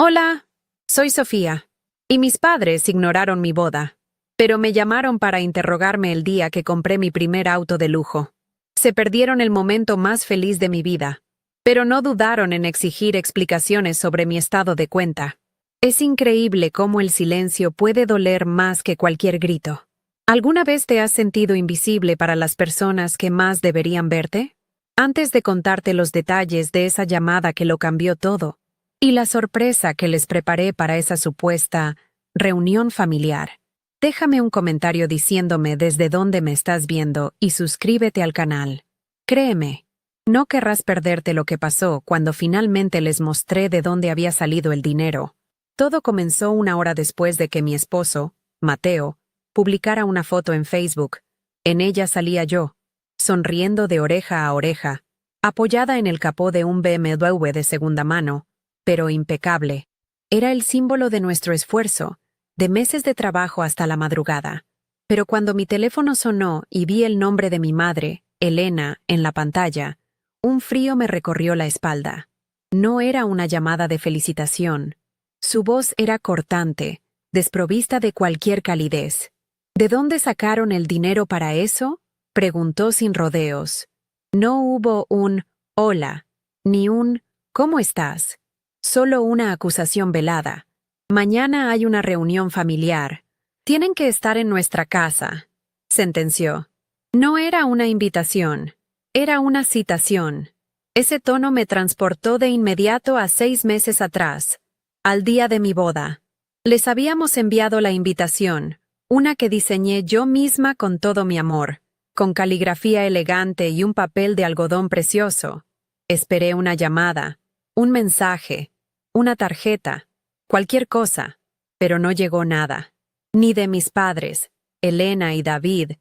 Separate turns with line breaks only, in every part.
Hola, soy Sofía, y mis padres ignoraron mi boda, pero me llamaron para interrogarme el día que compré mi primer auto de lujo. Se perdieron el momento más feliz de mi vida, pero no dudaron en exigir explicaciones sobre mi estado de cuenta. Es increíble cómo el silencio puede doler más que cualquier grito. ¿Alguna vez te has sentido invisible para las personas que más deberían verte? Antes de contarte los detalles de esa llamada que lo cambió todo, y la sorpresa que les preparé para esa supuesta reunión familiar, déjame un comentario diciéndome desde dónde me estás viendo y suscríbete al canal. Créeme, no querrás perderte lo que pasó cuando finalmente les mostré de dónde había salido el dinero. Todo comenzó una hora después de que mi esposo, Mateo, publicara una foto en Facebook. En ella salía yo, sonriendo de oreja a oreja, apoyada en el capó de un BMW de segunda mano, pero impecable. Era el símbolo de nuestro esfuerzo, de meses de trabajo hasta la madrugada. Pero cuando mi teléfono sonó y vi el nombre de mi madre, Elena, en la pantalla, un frío me recorrió la espalda. No era una llamada de felicitación. Su voz era cortante, desprovista de cualquier calidez. ¿De dónde sacaron el dinero para eso?, preguntó sin rodeos. No hubo un «hola», ni un «¿cómo estás?». Solo una acusación velada. Mañana hay una reunión familiar. Tienen que estar en nuestra casa, sentenció. No era una invitación, era una citación. Ese tono me transportó de inmediato a 6 meses atrás, al día de mi boda. Les habíamos enviado la invitación, una que diseñé yo misma con todo mi amor, con caligrafía elegante y un papel de algodón precioso. Esperé una llamada, un mensaje, una tarjeta, cualquier cosa, pero no llegó nada. Ni de mis padres, Elena y David,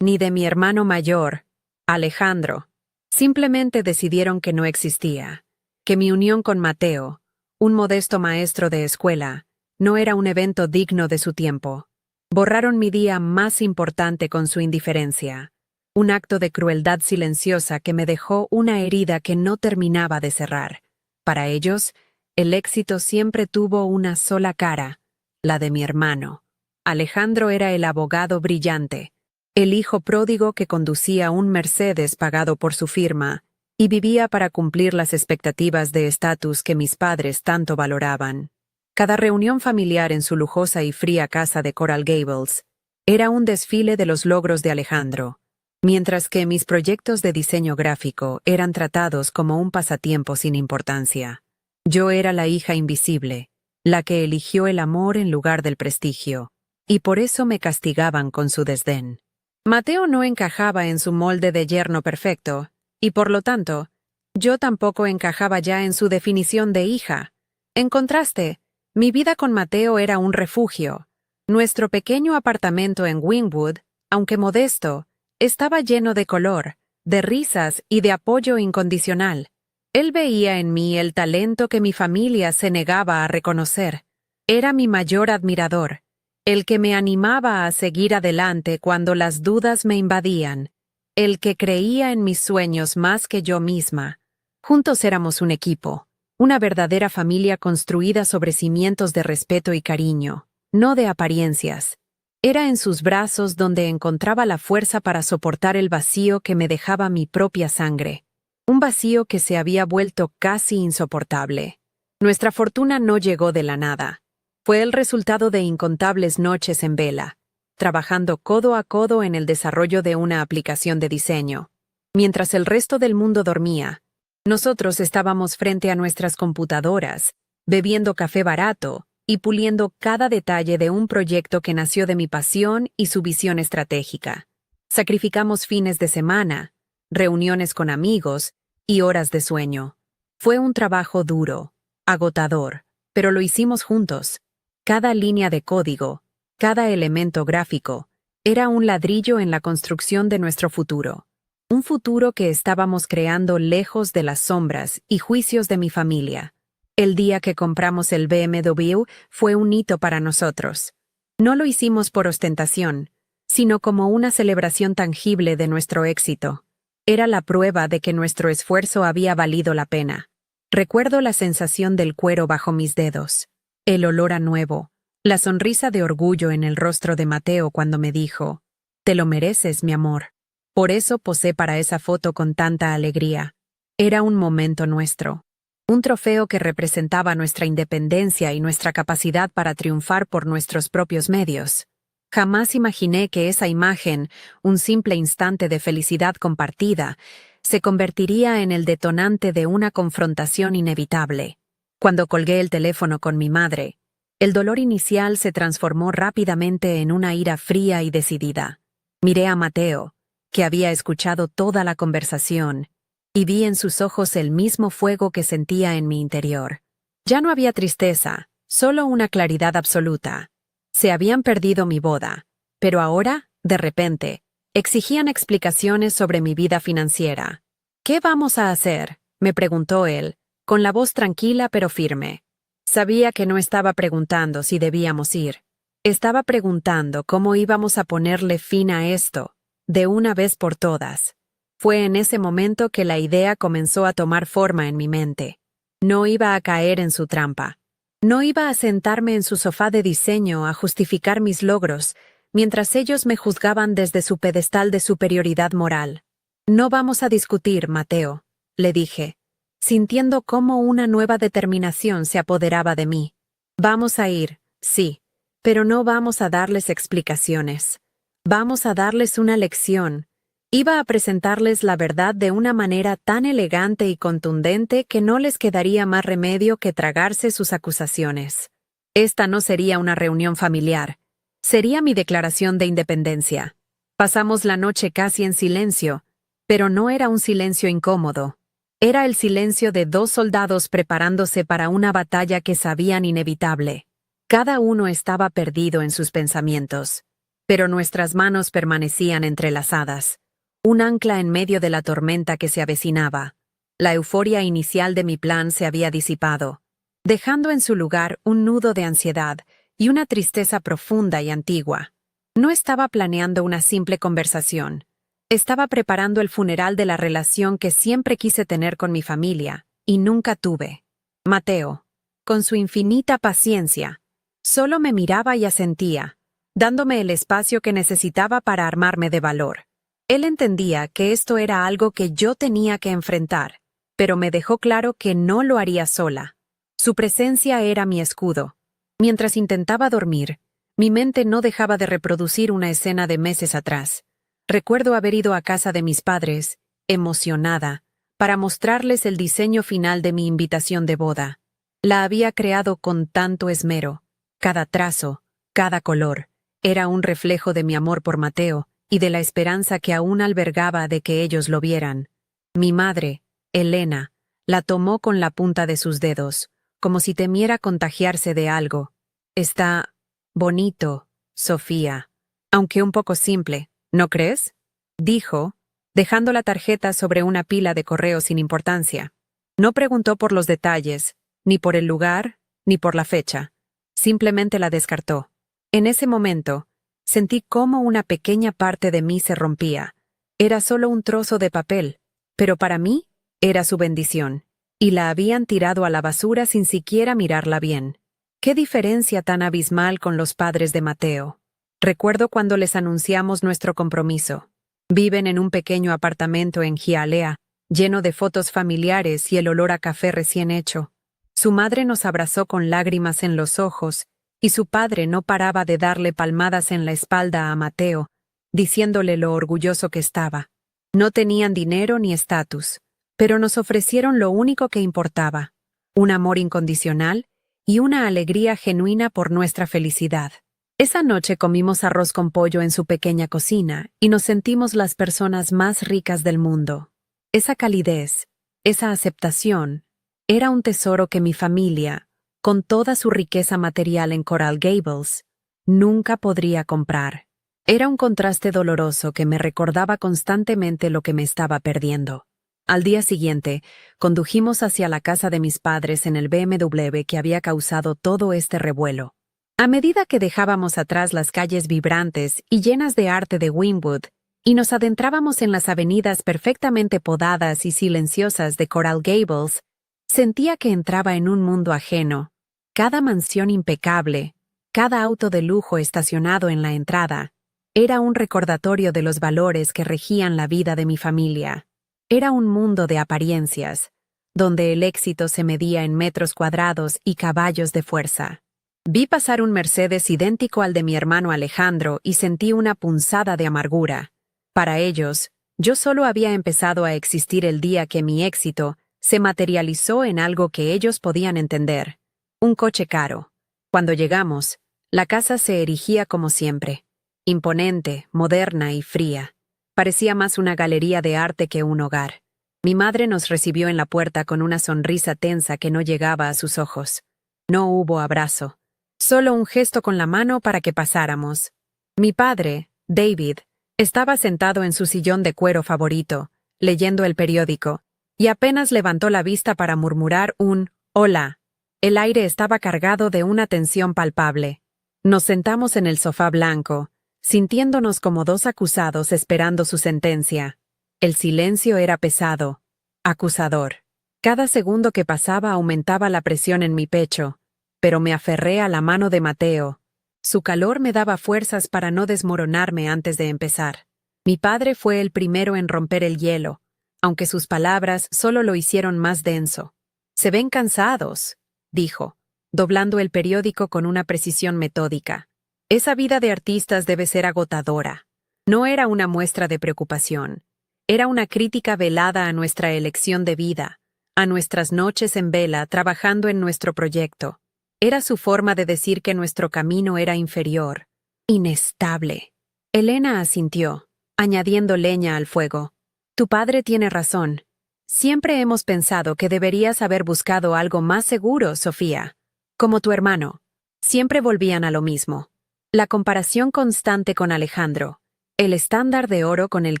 ni de mi hermano mayor, Alejandro. Simplemente decidieron que no existía, que mi unión con Mateo, un modesto maestro de escuela, no era un evento digno de su tiempo. Borraron mi día más importante con su indiferencia, un acto de crueldad silenciosa que me dejó una herida que no terminaba de cerrar. Para ellos, el éxito siempre tuvo una sola cara, la de mi hermano. Alejandro era el abogado brillante, el hijo pródigo que conducía un Mercedes pagado por su firma y vivía para cumplir las expectativas de estatus que mis padres tanto valoraban. Cada reunión familiar en su lujosa y fría casa de Coral Gables era un desfile de los logros de Alejandro, mientras que mis proyectos de diseño gráfico eran tratados como un pasatiempo sin importancia. Yo era la hija invisible, la que eligió el amor en lugar del prestigio, y por eso me castigaban con su desdén. Mateo no encajaba en su molde de yerno perfecto, y por lo tanto, yo tampoco encajaba ya en su definición de hija. En contraste, mi vida con Mateo era un refugio. Nuestro pequeño apartamento en Wynwood, aunque modesto, estaba lleno de color, de risas y de apoyo incondicional. Él veía en mí el talento que mi familia se negaba a reconocer. Era mi mayor admirador, el que me animaba a seguir adelante cuando las dudas me invadían, el que creía en mis sueños más que yo misma. Juntos éramos un equipo, una verdadera familia construida sobre cimientos de respeto y cariño, no de apariencias. Era en sus brazos donde encontraba la fuerza para soportar el vacío que me dejaba mi propia sangre. Un vacío que se había vuelto casi insoportable. Nuestra fortuna no llegó de la nada. Fue el resultado de incontables noches en vela, trabajando codo a codo en el desarrollo de una aplicación de diseño. Mientras el resto del mundo dormía, nosotros estábamos frente a nuestras computadoras, bebiendo café barato y puliendo cada detalle de un proyecto que nació de mi pasión y su visión estratégica. Sacrificamos fines de semana, reuniones con amigos y horas de sueño. Fue un trabajo duro, agotador, pero lo hicimos juntos. Cada línea de código, cada elemento gráfico, era un ladrillo en la construcción de nuestro futuro. Un futuro que estábamos creando lejos de las sombras y juicios de mi familia. El día que compramos el BMW fue un hito para nosotros. No lo hicimos por ostentación, sino como una celebración tangible de nuestro éxito. Era la prueba de que nuestro esfuerzo había valido la pena. Recuerdo la sensación del cuero bajo mis dedos, el olor a nuevo, la sonrisa de orgullo en el rostro de Mateo cuando me dijo, «Te lo mereces, mi amor». Por eso posé para esa foto con tanta alegría. Era un momento nuestro. Un trofeo que representaba nuestra independencia y nuestra capacidad para triunfar por nuestros propios medios. Jamás imaginé que esa imagen, un simple instante de felicidad compartida, se convertiría en el detonante de una confrontación inevitable. Cuando colgué el teléfono con mi madre, el dolor inicial se transformó rápidamente en una ira fría y decidida. Miré a Mateo, que había escuchado toda la conversación, y vi en sus ojos el mismo fuego que sentía en mi interior. Ya no había tristeza, solo una claridad absoluta. Se habían perdido mi boda, pero ahora, de repente, exigían explicaciones sobre mi vida financiera. «¿Qué vamos a hacer?», me preguntó él, con la voz tranquila pero firme. Sabía que no estaba preguntando si debíamos ir. Estaba preguntando cómo íbamos a ponerle fin a esto, de una vez por todas. Fue en ese momento que la idea comenzó a tomar forma en mi mente. No iba a caer en su trampa. No iba a sentarme en su sofá de diseño a justificar mis logros, mientras ellos me juzgaban desde su pedestal de superioridad moral. «No vamos a discutir, Mateo», le dije, sintiendo cómo una nueva determinación se apoderaba de mí. «Vamos a ir, sí, pero no vamos a darles explicaciones. Vamos a darles una lección». Iba a presentarles la verdad de una manera tan elegante y contundente que no les quedaría más remedio que tragarse sus acusaciones. Esta no sería una reunión familiar. Sería mi declaración de independencia. Pasamos la noche casi en silencio, pero no era un silencio incómodo. Era el silencio de dos soldados preparándose para una batalla que sabían inevitable. Cada uno estaba perdido en sus pensamientos, pero nuestras manos permanecían entrelazadas. Un ancla en medio de la tormenta que se avecinaba. La euforia inicial de mi plan se había disipado, dejando en su lugar un nudo de ansiedad y una tristeza profunda y antigua. No estaba planeando una simple conversación. Estaba preparando el funeral de la relación que siempre quise tener con mi familia, y nunca tuve. Mateo, con su infinita paciencia, solo me miraba y asentía, dándome el espacio que necesitaba para armarme de valor. Él entendía que esto era algo que yo tenía que enfrentar, pero me dejó claro que no lo haría sola. Su presencia era mi escudo. Mientras intentaba dormir, mi mente no dejaba de reproducir una escena de meses atrás. Recuerdo haber ido a casa de mis padres, emocionada, para mostrarles el diseño final de mi invitación de boda. La había creado con tanto esmero. Cada trazo, cada color, era un reflejo de mi amor por Mateo y de la esperanza que aún albergaba de que ellos lo vieran. Mi madre, Elena, la tomó con la punta de sus dedos, como si temiera contagiarse de algo. «Está bonito, Sofía, aunque un poco simple, ¿no crees?», dijo, dejando la tarjeta sobre una pila de correos sin importancia. No preguntó por los detalles, ni por el lugar, ni por la fecha. Simplemente la descartó. En ese momento, sentí cómo una pequeña parte de mí se rompía. Era solo un trozo de papel, pero para mí era su bendición, y la habían tirado a la basura sin siquiera mirarla bien. ¿Qué diferencia tan abismal con los padres de Mateo? Recuerdo cuando les anunciamos nuestro compromiso. Viven en un pequeño apartamento en Hialeah, lleno de fotos familiares y el olor a café recién hecho. Su madre nos abrazó con lágrimas en los ojos, y su padre no paraba de darle palmadas en la espalda a Mateo, diciéndole lo orgulloso que estaba. No tenían dinero ni estatus, pero nos ofrecieron lo único que importaba, un amor incondicional y una alegría genuina por nuestra felicidad. Esa noche comimos arroz con pollo en su pequeña cocina y nos sentimos las personas más ricas del mundo. Esa calidez, esa aceptación, era un tesoro que mi familia, con toda su riqueza material en Coral Gables, nunca podría comprar. Era un contraste doloroso que me recordaba constantemente lo que me estaba perdiendo. Al día siguiente, condujimos hacia la casa de mis padres en el BMW que había causado todo este revuelo. A medida que dejábamos atrás las calles vibrantes y llenas de arte de Wynwood, y nos adentrábamos en las avenidas perfectamente podadas y silenciosas de Coral Gables, Sentía que entraba en un mundo ajeno. Cada mansión impecable, cada auto de lujo estacionado en la entrada, era un recordatorio de los valores que regían la vida de mi familia. Era un mundo de apariencias, donde el éxito se medía en metros cuadrados y caballos de fuerza. Vi pasar un Mercedes idéntico al de mi hermano Alejandro y sentí una punzada de amargura. Para ellos, yo solo había empezado a existir el día que mi éxito se materializó en algo que ellos podían entender: un coche caro. Cuando llegamos, la casa se erigía como siempre, imponente, moderna y fría. Parecía más una galería de arte que un hogar. Mi madre nos recibió en la puerta con una sonrisa tensa que no llegaba a sus ojos. No hubo abrazo, solo un gesto con la mano para que pasáramos. Mi padre, David, estaba sentado en su sillón de cuero favorito, leyendo el periódico, y apenas levantó la vista para murmurar un «hola». El aire estaba cargado de una tensión palpable. Nos sentamos en el sofá blanco, sintiéndonos como dos acusados esperando su sentencia. El silencio era pesado, acusador. Cada segundo que pasaba aumentaba la presión en mi pecho, pero me aferré a la mano de Mateo. Su calor me daba fuerzas para no desmoronarme antes de empezar. Mi padre fue el primero en romper el hielo, aunque sus palabras solo lo hicieron más denso. «Se ven cansados», dijo, doblando el periódico con una precisión metódica. Esa vida de artistas debe ser agotadora. No era una muestra de preocupación. Era una crítica velada a nuestra elección de vida, a nuestras noches en vela trabajando en nuestro proyecto. Era su forma de decir que nuestro camino era inferior, inestable. Elena asintió, añadiendo leña al fuego. «Tu padre tiene razón. Siempre hemos pensado que deberías haber buscado algo más seguro, Sofía. Como tu hermano». Siempre volvían a lo mismo. La comparación constante con Alejandro, el estándar de oro con el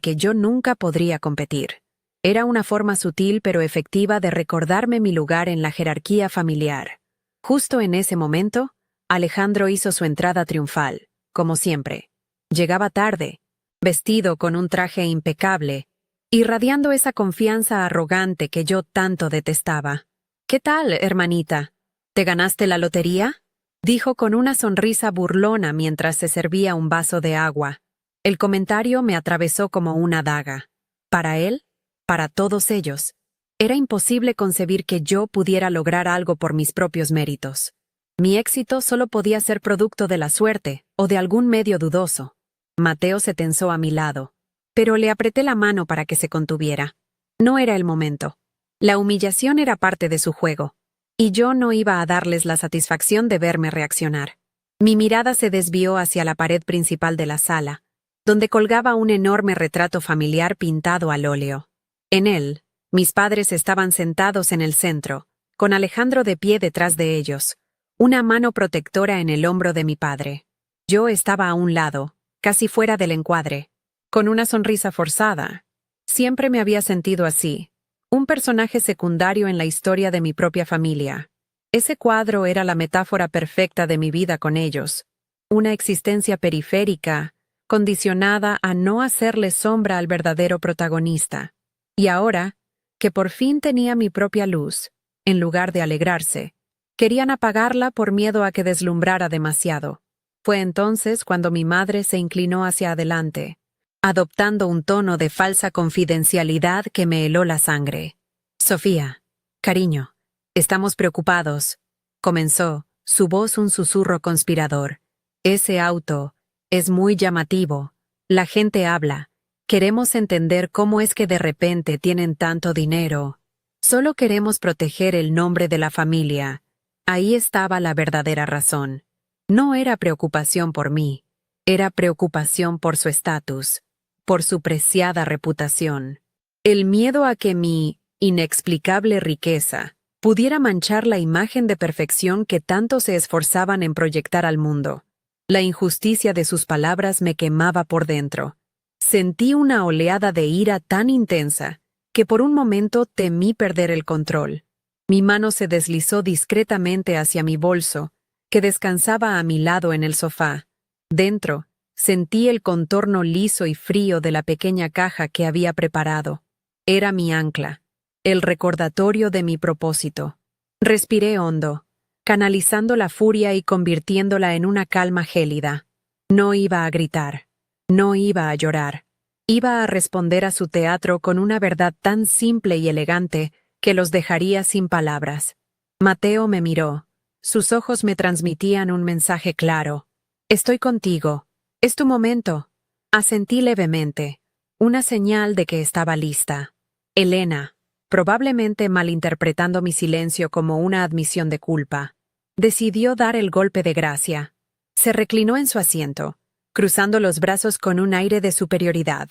que yo nunca podría competir. Era una forma sutil pero efectiva de recordarme mi lugar en la jerarquía familiar. Justo en ese momento, Alejandro hizo su entrada triunfal, como siempre. Llegaba tarde, vestido con un traje impecable, irradiando esa confianza arrogante que yo tanto detestaba. «¿Qué tal, hermanita? ¿Te ganaste la lotería?», dijo con una sonrisa burlona mientras se servía un vaso de agua. El comentario me atravesó como una daga. Para él, para todos ellos, era imposible concebir que yo pudiera lograr algo por mis propios méritos. Mi éxito solo podía ser producto de la suerte o de algún medio dudoso. Mateo se tensó a mi lado, pero le apreté la mano para que se contuviera. No era el momento. La humillación era parte de su juego, y yo no iba a darles la satisfacción de verme reaccionar. Mi mirada se desvió hacia la pared principal de la sala, donde colgaba un enorme retrato familiar pintado al óleo. En él, mis padres estaban sentados en el centro, con Alejandro de pie detrás de ellos, una mano protectora en el hombro de mi padre. Yo estaba a un lado, casi fuera del encuadre, con una sonrisa forzada. Siempre me había sentido así, un personaje secundario en la historia de mi propia familia. Ese cuadro era la metáfora perfecta de mi vida con ellos, una existencia periférica, condicionada a no hacerle sombra al verdadero protagonista. Y ahora, que por fin tenía mi propia luz, en lugar de alegrarse, querían apagarla por miedo a que deslumbrara demasiado. Fue entonces cuando mi madre se inclinó hacia adelante, adoptando un tono de falsa confidencialidad que me heló la sangre. «Sofía, cariño, estamos preocupados», comenzó, su voz un susurro conspirador. «Ese auto es muy llamativo. La gente habla. Queremos entender cómo es que de repente tienen tanto dinero. Solo queremos proteger el nombre de la familia». Ahí estaba la verdadera razón. No era preocupación por mí, era preocupación por su estatus, por su preciada reputación. El miedo a que mi inexplicable riqueza pudiera manchar la imagen de perfección que tanto se esforzaban en proyectar al mundo. La injusticia de sus palabras me quemaba por dentro. Sentí una oleada de ira tan intensa que por un momento temí perder el control. Mi mano se deslizó discretamente hacia mi bolso, que descansaba a mi lado en el sofá. Dentro, sentí el contorno liso y frío de la pequeña caja que había preparado. Era mi ancla. el recordatorio de mi propósito. Respiré hondo, canalizando la furia y convirtiéndola en una calma gélida. No iba a gritar, no iba a llorar. Iba a responder a su teatro con una verdad tan simple y elegante que los dejaría sin palabras. Mateo me miró. Sus ojos me transmitían un mensaje claro. Estoy contigo. Es tu momento. Asentí levemente, una señal de que estaba lista. Elena, probablemente malinterpretando mi silencio como una admisión de culpa, decidió dar el golpe de gracia. Se reclinó en su asiento, cruzando los brazos con un aire de superioridad.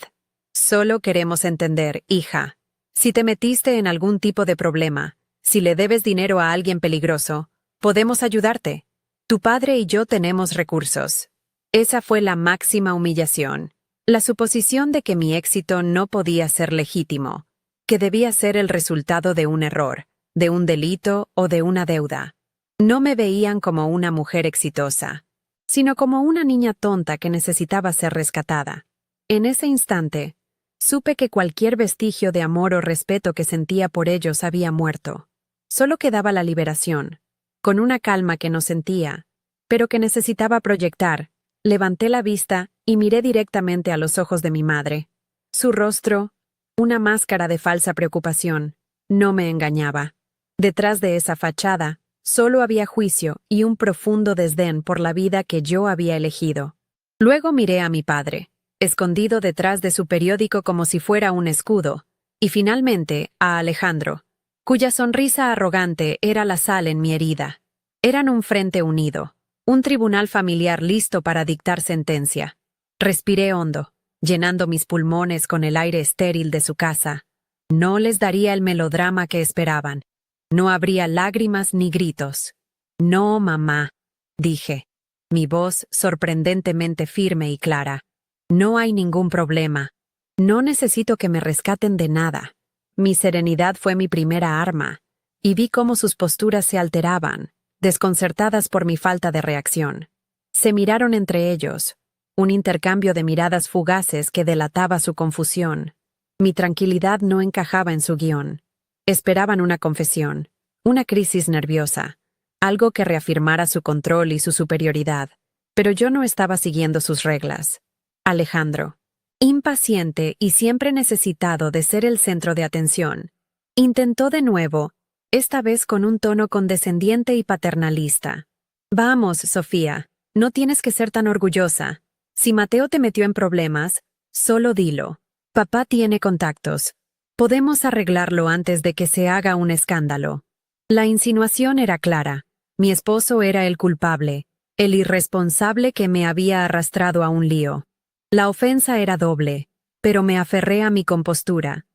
Solo queremos entender, hija. Si te metiste en algún tipo de problema, si le debes dinero a alguien peligroso, podemos ayudarte. Tu padre y yo tenemos recursos. Esa fue la máxima humillación. La suposición de que mi éxito no podía ser legítimo, que debía ser el resultado de un error, de un delito o de una deuda. No me veían como una mujer exitosa, sino como una niña tonta que necesitaba ser rescatada. En ese instante, supe que cualquier vestigio de amor o respeto que sentía por ellos había muerto. Solo quedaba la liberación, con una calma que no sentía, pero que necesitaba proyectar. Levanté la vista y miré directamente a los ojos de mi madre. Su rostro, una máscara de falsa preocupación, no me engañaba. Detrás de esa fachada, solo había juicio y un profundo desdén por la vida que yo había elegido. Luego miré a mi padre, escondido detrás de su periódico como si fuera un escudo, y finalmente a Alejandro, cuya sonrisa arrogante era la sal en mi herida. Eran un frente unido. Un tribunal familiar listo para dictar sentencia. Respiré hondo, llenando mis pulmones con el aire estéril de su casa. No les daría el melodrama que esperaban. No habría lágrimas ni gritos. No, mamá, dije, mi voz sorprendentemente firme y clara. No hay ningún problema. No necesito que me rescaten de nada. Mi serenidad fue mi primera arma, y vi cómo sus posturas se alteraban, desconcertadas por mi falta de reacción. Se miraron entre ellos, un intercambio de miradas fugaces que delataba su confusión. Mi tranquilidad no encajaba en su guión. Esperaban una confesión, una crisis nerviosa, algo que reafirmara su control y su superioridad, pero yo no estaba siguiendo sus reglas. Alejandro, impaciente y siempre necesitado de ser el centro de atención, intentó de nuevo, esta vez con un tono condescendiente y paternalista. Vamos, Sofía, no tienes que ser tan orgullosa. Si Mateo te metió en problemas, solo dilo. Papá tiene contactos. Podemos arreglarlo antes de que se haga un escándalo. La insinuación era clara. Mi esposo era el culpable, el irresponsable que me había arrastrado a un lío. La ofensa era doble, pero me aferré a mi compostura,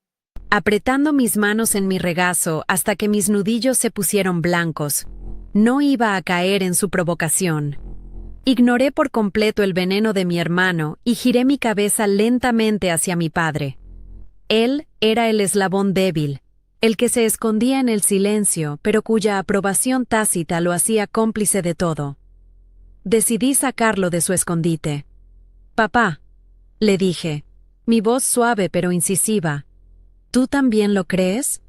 apretando mis manos en mi regazo hasta que mis nudillos se pusieron blancos. No iba a caer en su provocación. Ignoré por completo el veneno de mi hermano y giré mi cabeza lentamente hacia mi padre. Él era el eslabón débil, el que se escondía en el silencio, pero cuya aprobación tácita lo hacía cómplice de todo. Decidí sacarlo de su escondite. «Papá», le dije, mi voz suave pero incisiva, ¿tú también lo crees?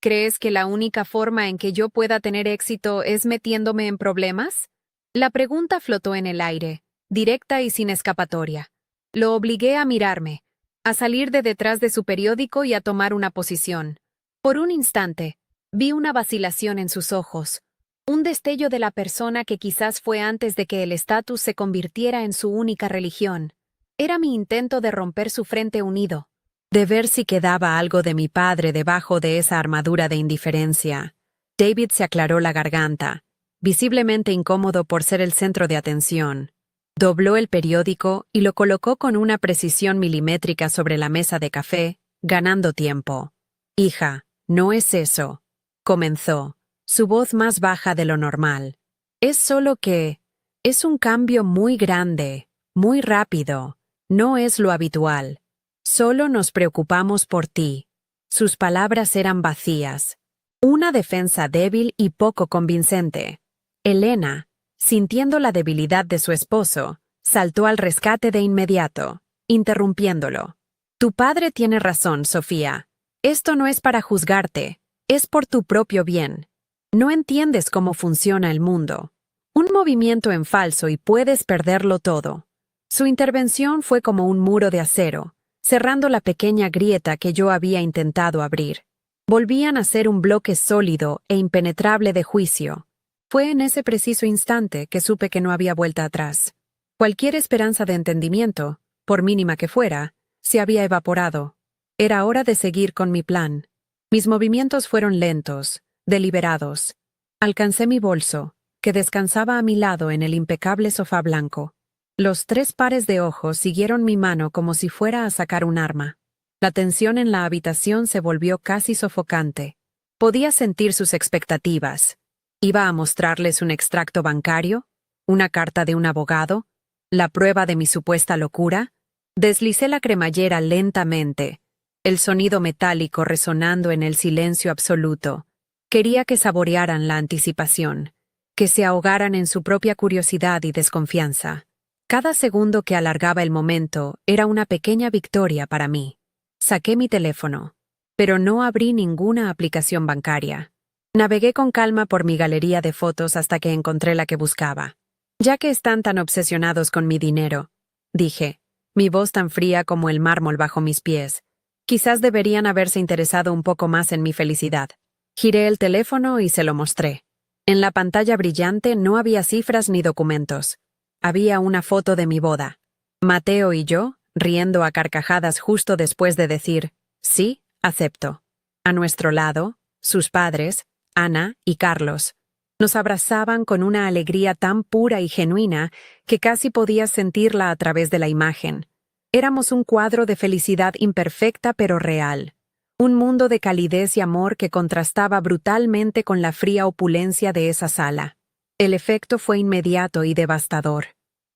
¿Crees que la única forma en que yo pueda tener éxito es metiéndome en problemas? La pregunta flotó en el aire, directa y sin escapatoria. Lo obligué a mirarme, a salir de detrás de su periódico y a tomar una posición. Por un instante, vi una vacilación en sus ojos, un destello de la persona que quizás fue antes de que el estatus se convirtiera en su única religión. Era mi intento de romper su frente unido, de ver si quedaba algo de mi padre debajo de esa armadura de indiferencia. David se aclaró la garganta, visiblemente incómodo por ser el centro de atención. Dobló el periódico y lo colocó con una precisión milimétrica sobre la mesa de café, ganando tiempo. «Hija, no es eso», comenzó, su voz más baja de lo normal. «Es solo que es un cambio muy grande, muy rápido. No es lo habitual. Solo nos preocupamos por ti». Sus palabras eran vacías. Una defensa débil y poco convincente. Elena, sintiendo la debilidad de su esposo, saltó al rescate de inmediato, interrumpiéndolo. «Tu padre tiene razón, Sofía. Esto no es para juzgarte, es por tu propio bien. No entiendes cómo funciona el mundo. Un movimiento en falso y puedes perderlo todo. Su intervención fue como un muro de acero, cerrando la pequeña grieta que yo había intentado abrir. Volvían a ser un bloque sólido e impenetrable de juicio. Fue en ese preciso instante que supe que no había vuelta atrás. Cualquier esperanza de entendimiento, por mínima que fuera, se había evaporado. Era hora de seguir con mi plan. Mis movimientos fueron lentos, deliberados. Alcancé mi bolso, que descansaba a mi lado en el impecable sofá blanco. Los 3 pares de ojos siguieron mi mano como si fuera a sacar un arma. La tensión en la habitación se volvió casi sofocante. Podía sentir sus expectativas. ¿Iba a mostrarles un extracto bancario? ¿Una carta de un abogado? ¿La prueba de mi supuesta locura? Deslicé la cremallera lentamente, el sonido metálico resonando en el silencio absoluto. Quería que saborearan la anticipación, que se ahogaran en su propia curiosidad y desconfianza. Cada segundo que alargaba el momento era una pequeña victoria para mí. Saqué mi teléfono, pero no abrí ninguna aplicación bancaria. Navegué con calma por mi galería de fotos hasta que encontré la que buscaba. Ya que están tan obsesionados con mi dinero, dije, mi voz tan fría como el mármol bajo mis pies, quizás deberían haberse interesado un poco más en mi felicidad. Giré el teléfono y se lo mostré. En la pantalla brillante no había cifras ni documentos. Había una foto de mi boda. Mateo y yo, riendo a carcajadas justo después de decir, sí, acepto. A nuestro lado, sus padres, Ana y Carlos, nos abrazaban con una alegría tan pura y genuina que casi podías sentirla a través de la imagen. Éramos un cuadro de felicidad imperfecta pero real. Un mundo de calidez y amor que contrastaba brutalmente con la fría opulencia de esa sala. El efecto fue inmediato y devastador.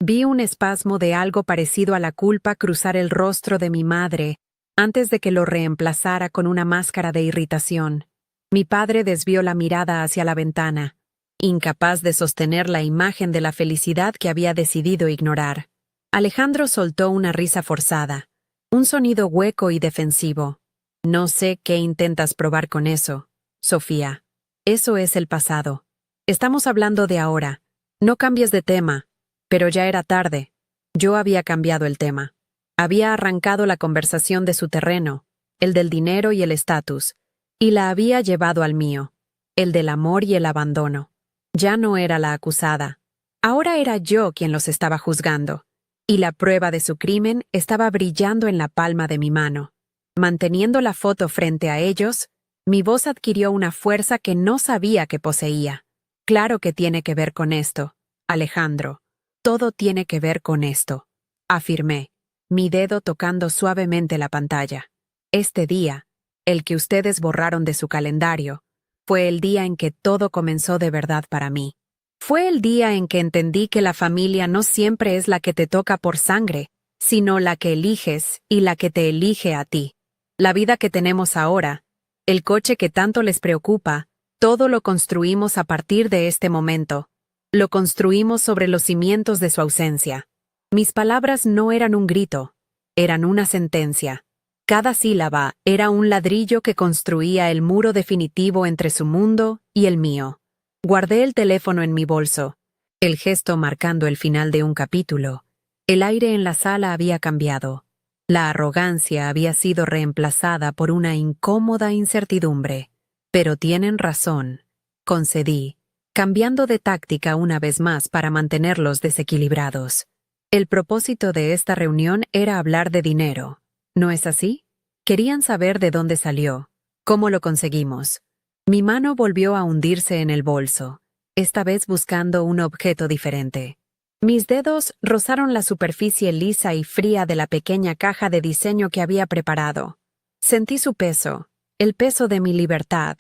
Vi un espasmo de algo parecido a la culpa cruzar el rostro de mi madre antes de que lo reemplazara con una máscara de irritación. Mi padre desvió la mirada hacia la ventana, incapaz de sostener la imagen de la felicidad que había decidido ignorar. Alejandro soltó una risa forzada, un sonido hueco y defensivo. No sé qué intentas probar con eso, Sofía. Eso es el pasado. Estamos hablando de ahora. No cambies de tema. Pero ya era tarde. Yo había cambiado el tema. Había arrancado la conversación de su terreno, el del dinero y el estatus, y la había llevado al mío, el del amor y el abandono. Ya no era la acusada. Ahora era yo quien los estaba juzgando, y la prueba de su crimen estaba brillando en la palma de mi mano. Manteniendo la foto frente a ellos, mi voz adquirió una fuerza que no sabía que poseía. Claro que tiene que ver con esto, Alejandro. Todo tiene que ver con esto, afirmé, mi dedo tocando suavemente la pantalla. Este día, el que ustedes borraron de su calendario, fue el día en que todo comenzó de verdad para mí. Fue el día en que entendí que la familia no siempre es la que te toca por sangre, sino la que eliges y la que te elige a ti. La vida que tenemos ahora, el coche que tanto les preocupa, todo lo construimos a partir de este momento. Lo construimos sobre los cimientos de su ausencia. Mis palabras no eran un grito, eran una sentencia. Cada sílaba era un ladrillo que construía el muro definitivo entre su mundo y el mío. Guardé el teléfono en mi bolso, el gesto marcando el final de un capítulo. El aire en la sala había cambiado. La arrogancia había sido reemplazada por una incómoda incertidumbre. Pero tienen razón, concedí, cambiando de táctica una vez más para mantenerlos desequilibrados. El propósito de esta reunión era hablar de dinero, ¿no es así? Querían saber de dónde salió, cómo lo conseguimos. Mi mano volvió a hundirse en el bolso, esta vez buscando un objeto diferente. Mis dedos rozaron la superficie lisa y fría de la pequeña caja de diseño que había preparado. Sentí su peso, el peso de mi libertad.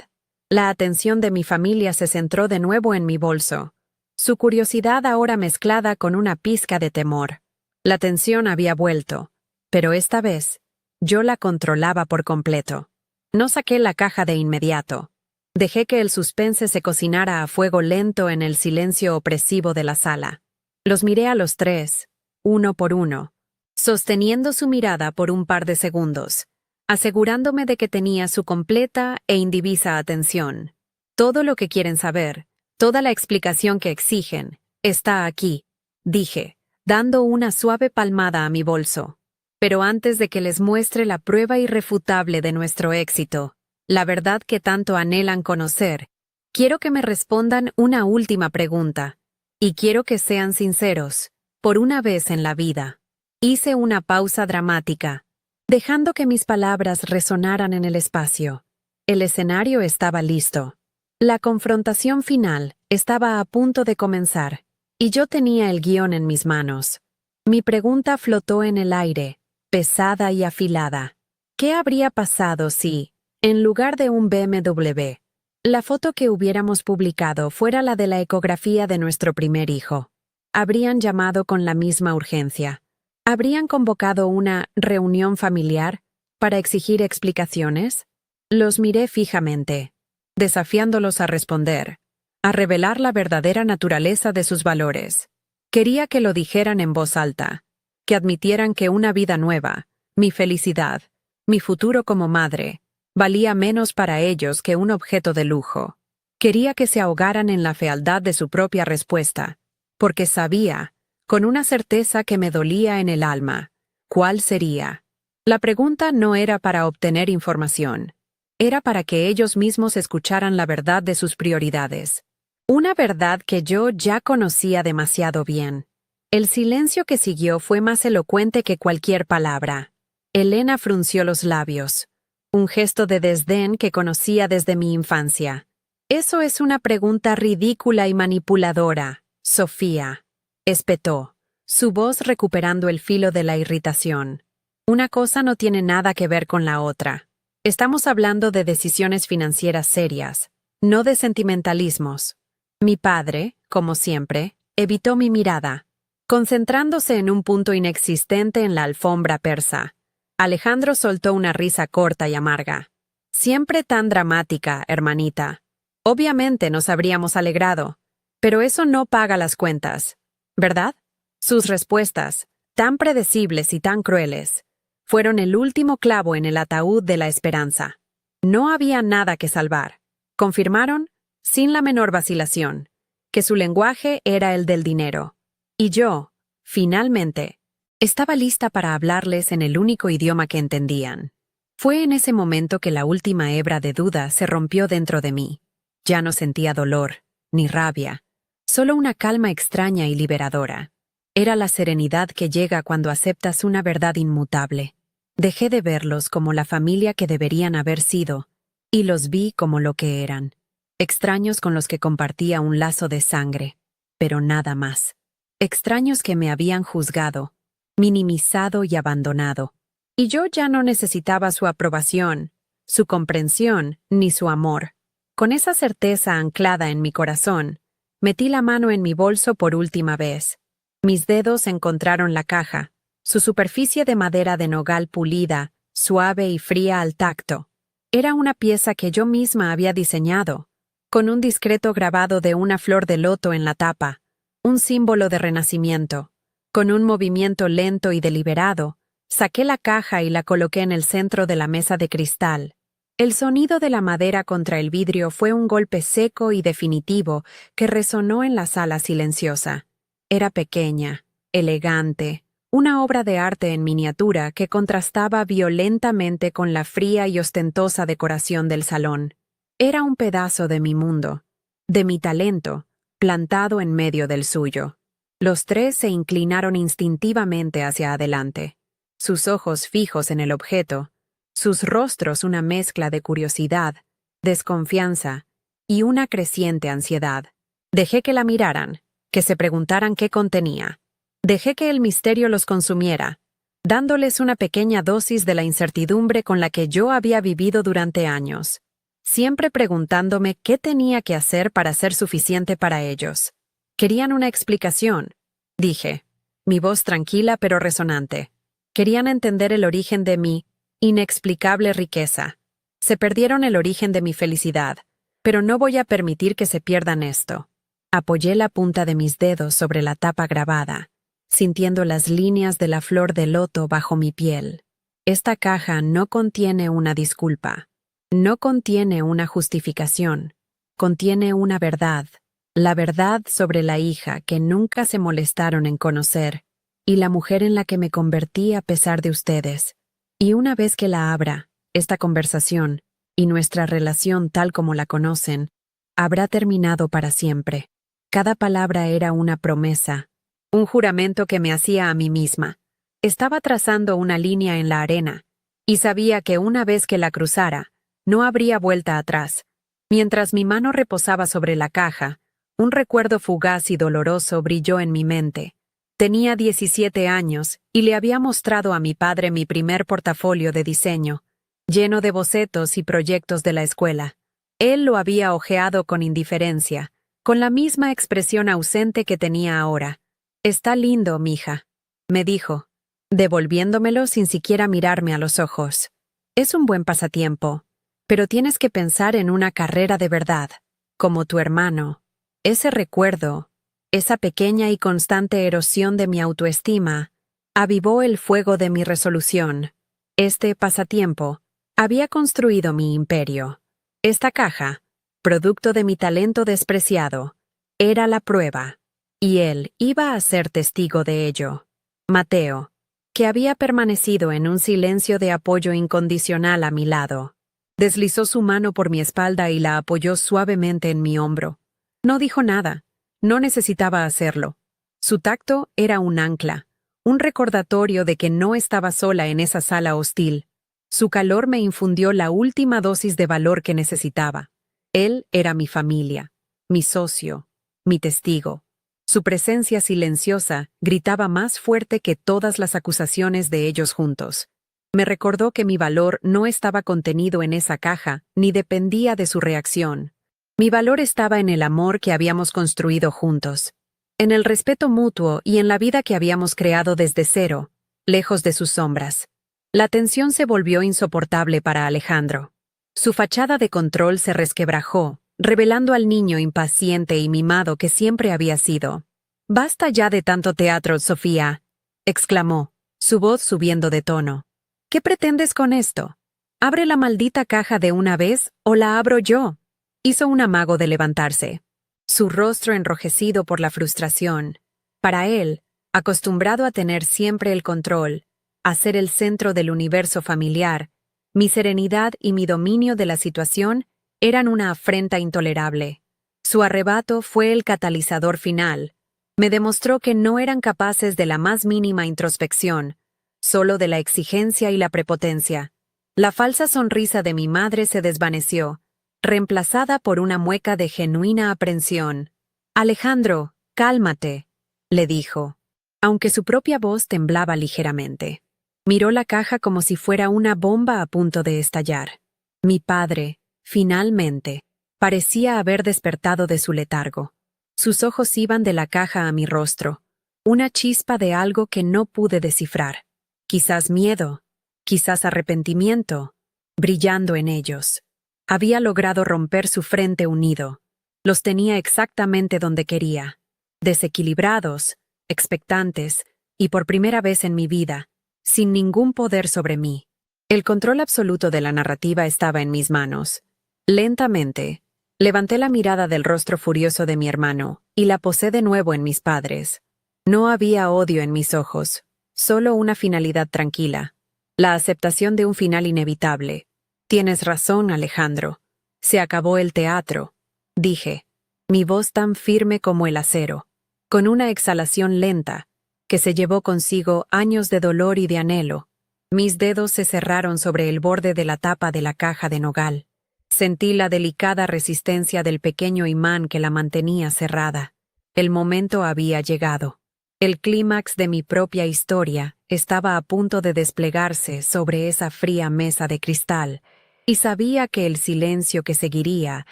La atención de mi familia se centró de nuevo en mi bolso, su curiosidad ahora mezclada con una pizca de temor. La tensión había vuelto, pero esta vez, yo la controlaba por completo. No saqué la caja de inmediato. Dejé que el suspense se cocinara a fuego lento en el silencio opresivo de la sala. Los miré a los tres, uno por uno, sosteniendo su mirada por un par de segundos. asegurándome de que tenía su completa e indivisa atención. Todo lo que quieren saber, toda la explicación que exigen, está aquí, dije, dando una suave palmada a mi bolso. Pero antes de que les muestre la prueba irrefutable de nuestro éxito, la verdad que tanto anhelan conocer, quiero que me respondan una última pregunta, y quiero que sean sinceros, por una vez en la vida. Hice una pausa dramática, dejando que mis palabras resonaran en el espacio. El escenario estaba listo. La confrontación final estaba a punto de comenzar, y yo tenía el guión en mis manos. Mi pregunta flotó en el aire, pesada y afilada. ¿Qué habría pasado si, en lugar de un BMW, la foto que hubiéramos publicado fuera la de la ecografía de nuestro primer hijo? Habrían llamado con la misma urgencia. ¿Habrían convocado una reunión familiar para exigir explicaciones? Los miré fijamente, desafiándolos a responder, a revelar la verdadera naturaleza de sus valores. Quería que lo dijeran en voz alta, que admitieran que una vida nueva, mi felicidad, mi futuro como madre, valía menos para ellos que un objeto de lujo. Quería que se ahogaran en la fealdad de su propia respuesta, porque sabía, con una certeza que me dolía en el alma, ¿cuál sería? La pregunta no era para obtener información, era para que ellos mismos escucharan la verdad de sus prioridades. Una verdad que yo ya conocía demasiado bien. El silencio que siguió fue más elocuente que cualquier palabra. Elena frunció los labios, un gesto de desdén que conocía desde mi infancia. Eso es una pregunta ridícula y manipuladora, Sofía, espetó, su voz recuperando el filo de la irritación. Una cosa no tiene nada que ver con la otra. Estamos hablando de decisiones financieras serias, no de sentimentalismos. Mi padre, como siempre, evitó mi mirada, concentrándose en un punto inexistente en la alfombra persa. Alejandro soltó una risa corta y amarga. Siempre tan dramática, hermanita. Obviamente nos habríamos alegrado, pero eso no paga las cuentas, ¿verdad? Sus respuestas, tan predecibles y tan crueles, fueron el último clavo en el ataúd de la esperanza. No había nada que salvar. Confirmaron, sin la menor vacilación, que su lenguaje era el del dinero. Y yo, finalmente, estaba lista para hablarles en el único idioma que entendían. Fue en ese momento que la última hebra de duda se rompió dentro de mí. Ya no sentía dolor, ni rabia, solo una calma extraña y liberadora. Era la serenidad que llega cuando aceptas una verdad inmutable. Dejé de verlos como la familia que deberían haber sido, y los vi como lo que eran. Extraños con los que compartía un lazo de sangre, pero nada más. Extraños que me habían juzgado, minimizado y abandonado. Y yo ya no necesitaba su aprobación, su comprensión, ni su amor. Con esa certeza anclada en mi corazón, metí la mano en mi bolso por última vez. Mis dedos encontraron la caja, su superficie de madera de nogal pulida, suave y fría al tacto. Era una pieza que yo misma había diseñado, con un discreto grabado de una flor de loto en la tapa, un símbolo de renacimiento. Con un movimiento lento y deliberado, saqué la caja y la coloqué en el centro de la mesa de cristal. El sonido de la madera contra el vidrio fue un golpe seco y definitivo que resonó en la sala silenciosa. Era pequeña, elegante, una obra de arte en miniatura que contrastaba violentamente con la fría y ostentosa decoración del salón. Era un pedazo de mi mundo, de mi talento, plantado en medio del suyo. Los tres se inclinaron instintivamente hacia adelante, sus ojos fijos en el objeto, sus rostros una mezcla de curiosidad, desconfianza y una creciente ansiedad. Dejé que la miraran, que se preguntaran qué contenía. Dejé que el misterio los consumiera, dándoles una pequeña dosis de la incertidumbre con la que yo había vivido durante años, siempre preguntándome qué tenía que hacer para ser suficiente para ellos. Querían una explicación, dije, mi voz tranquila pero resonante. Querían entender el origen de mi inexplicable riqueza. Se perdieron el origen de mi felicidad, pero no voy a permitir que se pierdan esto. Apoyé la punta de mis dedos sobre la tapa grabada, sintiendo las líneas de la flor de loto bajo mi piel. Esta caja no contiene una disculpa, no contiene una justificación, contiene una verdad, la verdad sobre la hija que nunca se molestaron en conocer y la mujer en la que me convertí a pesar de ustedes. Y una vez que la abra, esta conversación y nuestra relación tal como la conocen, habrá terminado para siempre. Cada palabra era una promesa, un juramento que me hacía a mí misma. Estaba trazando una línea en la arena, y sabía que una vez que la cruzara, no habría vuelta atrás. Mientras mi mano reposaba sobre la caja, un recuerdo fugaz y doloroso brilló en mi mente. Tenía 17 años y le había mostrado a mi padre mi primer portafolio de diseño, lleno de bocetos y proyectos de la escuela. Él lo había hojeado con indiferencia, con la misma expresión ausente que tenía ahora. «Está lindo, mija», me dijo, devolviéndomelo sin siquiera mirarme a los ojos. «Es un buen pasatiempo, pero tienes que pensar en una carrera de verdad, como tu hermano». Ese recuerdo, esa pequeña y constante erosión de mi autoestima, avivó el fuego de mi resolución. Este pasatiempo había construido mi imperio. Esta caja, producto de mi talento despreciado, era la prueba, y él iba a ser testigo de ello. Mateo, que había permanecido en un silencio de apoyo incondicional a mi lado, deslizó su mano por mi espalda y la apoyó suavemente en mi hombro. No dijo nada, no necesitaba hacerlo. Su tacto era un ancla, un recordatorio de que no estaba sola en esa sala hostil. Su calor me infundió la última dosis de valor que necesitaba. Él era mi familia, mi socio, mi testigo. Su presencia silenciosa gritaba más fuerte que todas las acusaciones de ellos juntos. Me recordó que mi valor no estaba contenido en esa caja, ni dependía de su reacción. Mi valor estaba en el amor que habíamos construido juntos, en el respeto mutuo y en la vida que habíamos creado desde cero, lejos de sus sombras. La tensión se volvió insoportable para Alejandro. Su fachada de control se resquebrajó, revelando al niño impaciente y mimado que siempre había sido. «Basta ya de tanto teatro, Sofía», exclamó, su voz subiendo de tono. «¿Qué pretendes con esto? Abre la maldita caja de una vez o la abro yo». Hizo un amago de levantarse, su rostro enrojecido por la frustración. Para él, acostumbrado a tener siempre el control, a ser el centro del universo familiar, mi serenidad y mi dominio de la situación eran una afrenta intolerable. Su arrebato fue el catalizador final. Me demostró que no eran capaces de la más mínima introspección, solo de la exigencia y la prepotencia. La falsa sonrisa de mi madre se desvaneció, reemplazada por una mueca de genuina aprensión. «Alejandro, cálmate», le dijo, aunque su propia voz temblaba ligeramente. Miró la caja como si fuera una bomba a punto de estallar. Mi padre, finalmente, parecía haber despertado de su letargo. Sus ojos iban de la caja a mi rostro, una chispa de algo que no pude descifrar. Quizás miedo, quizás arrepentimiento, brillando en ellos. Había logrado romper su frente unido. Los tenía exactamente donde quería. Desequilibrados, expectantes, y por primera vez en mi vida, sin ningún poder sobre mí. El control absoluto de la narrativa estaba en mis manos. Lentamente, levanté la mirada del rostro furioso de mi hermano y la posé de nuevo en mis padres. No había odio en mis ojos, solo una finalidad tranquila, la aceptación de un final inevitable. «Tienes razón, Alejandro. Se acabó el teatro», dije, mi voz tan firme como el acero, con una exhalación lenta, que se llevó consigo años de dolor y de anhelo. Mis dedos se cerraron sobre el borde de la tapa de la caja de nogal. Sentí la delicada resistencia del pequeño imán que la mantenía cerrada. El momento había llegado. El clímax de mi propia historia estaba a punto de desplegarse sobre esa fría mesa de cristal, y sabía que el silencio que seguiría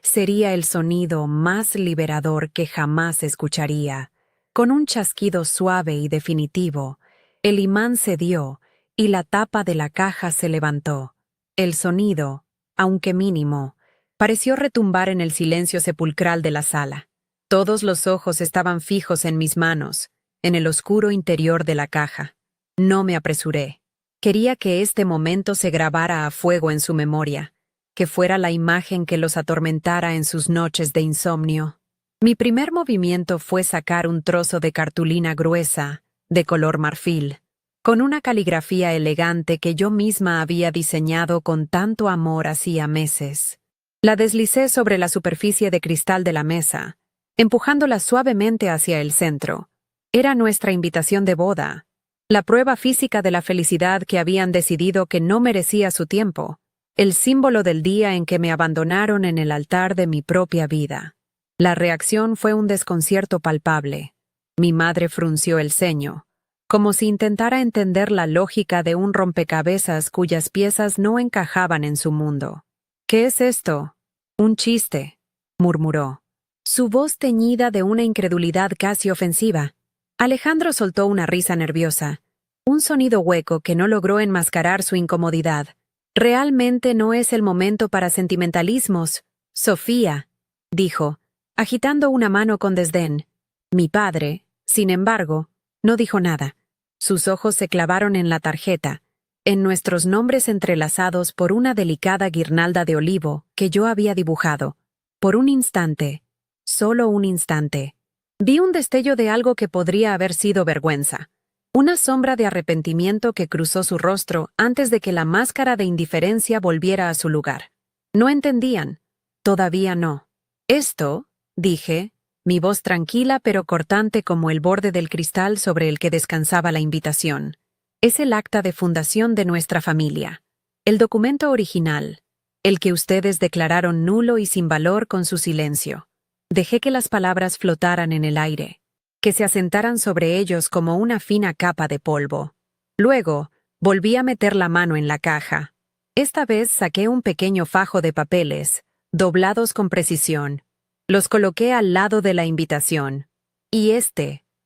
sería el sonido más liberador que jamás escucharía. Con un chasquido suave y definitivo, el imán cedió y la tapa de la caja se levantó. El sonido, aunque mínimo, pareció retumbar en el silencio sepulcral de la sala. Todos los ojos estaban fijos en mis manos, en el oscuro interior de la caja. No me apresuré. Quería que este momento se grabara a fuego en su memoria, que fuera la imagen que los atormentara en sus noches de insomnio. Mi primer movimiento fue sacar un trozo de cartulina gruesa, de color marfil, con una caligrafía elegante que yo misma había diseñado con tanto amor hacía meses. La deslicé sobre la superficie de cristal de la mesa, empujándola suavemente hacia el centro. Era nuestra invitación de boda, la prueba física de la felicidad que habían decidido que no merecía su tiempo, el símbolo del día en que me abandonaron en el altar de mi propia vida. La reacción fue un desconcierto palpable. Mi madre frunció el ceño, como si intentara entender la lógica de un rompecabezas cuyas piezas no encajaban en su mundo. «¿Qué es esto?» «Un chiste», murmuró, su voz teñida de una incredulidad casi ofensiva. Alejandro soltó una risa nerviosa, un sonido hueco que no logró enmascarar su incomodidad. «Realmente no es el momento para sentimentalismos, Sofía», dijo, agitando una mano con desdén. Mi padre, sin embargo, no dijo nada. Sus ojos se clavaron en la tarjeta, en nuestros nombres entrelazados por una delicada guirnalda de olivo que yo había dibujado. Por un instante, solo un instante, vi un destello de algo que podría haber sido vergüenza. Una sombra de arrepentimiento que cruzó su rostro antes de que la máscara de indiferencia volviera a su lugar. No entendían. Todavía no. «Esto», dije, mi voz tranquila pero cortante como el borde del cristal sobre el que descansaba la invitación, «es el acta de fundación de nuestra familia. El documento original, el que ustedes declararon nulo y sin valor con su silencio». Dejé que las palabras flotaran en el aire, que se asentaran sobre ellos como una fina capa de polvo. Luego, volví a meter la mano en la caja. Esta vez saqué un pequeño fajo de papeles, doblados con precisión. Los coloqué al lado de la invitación. «Y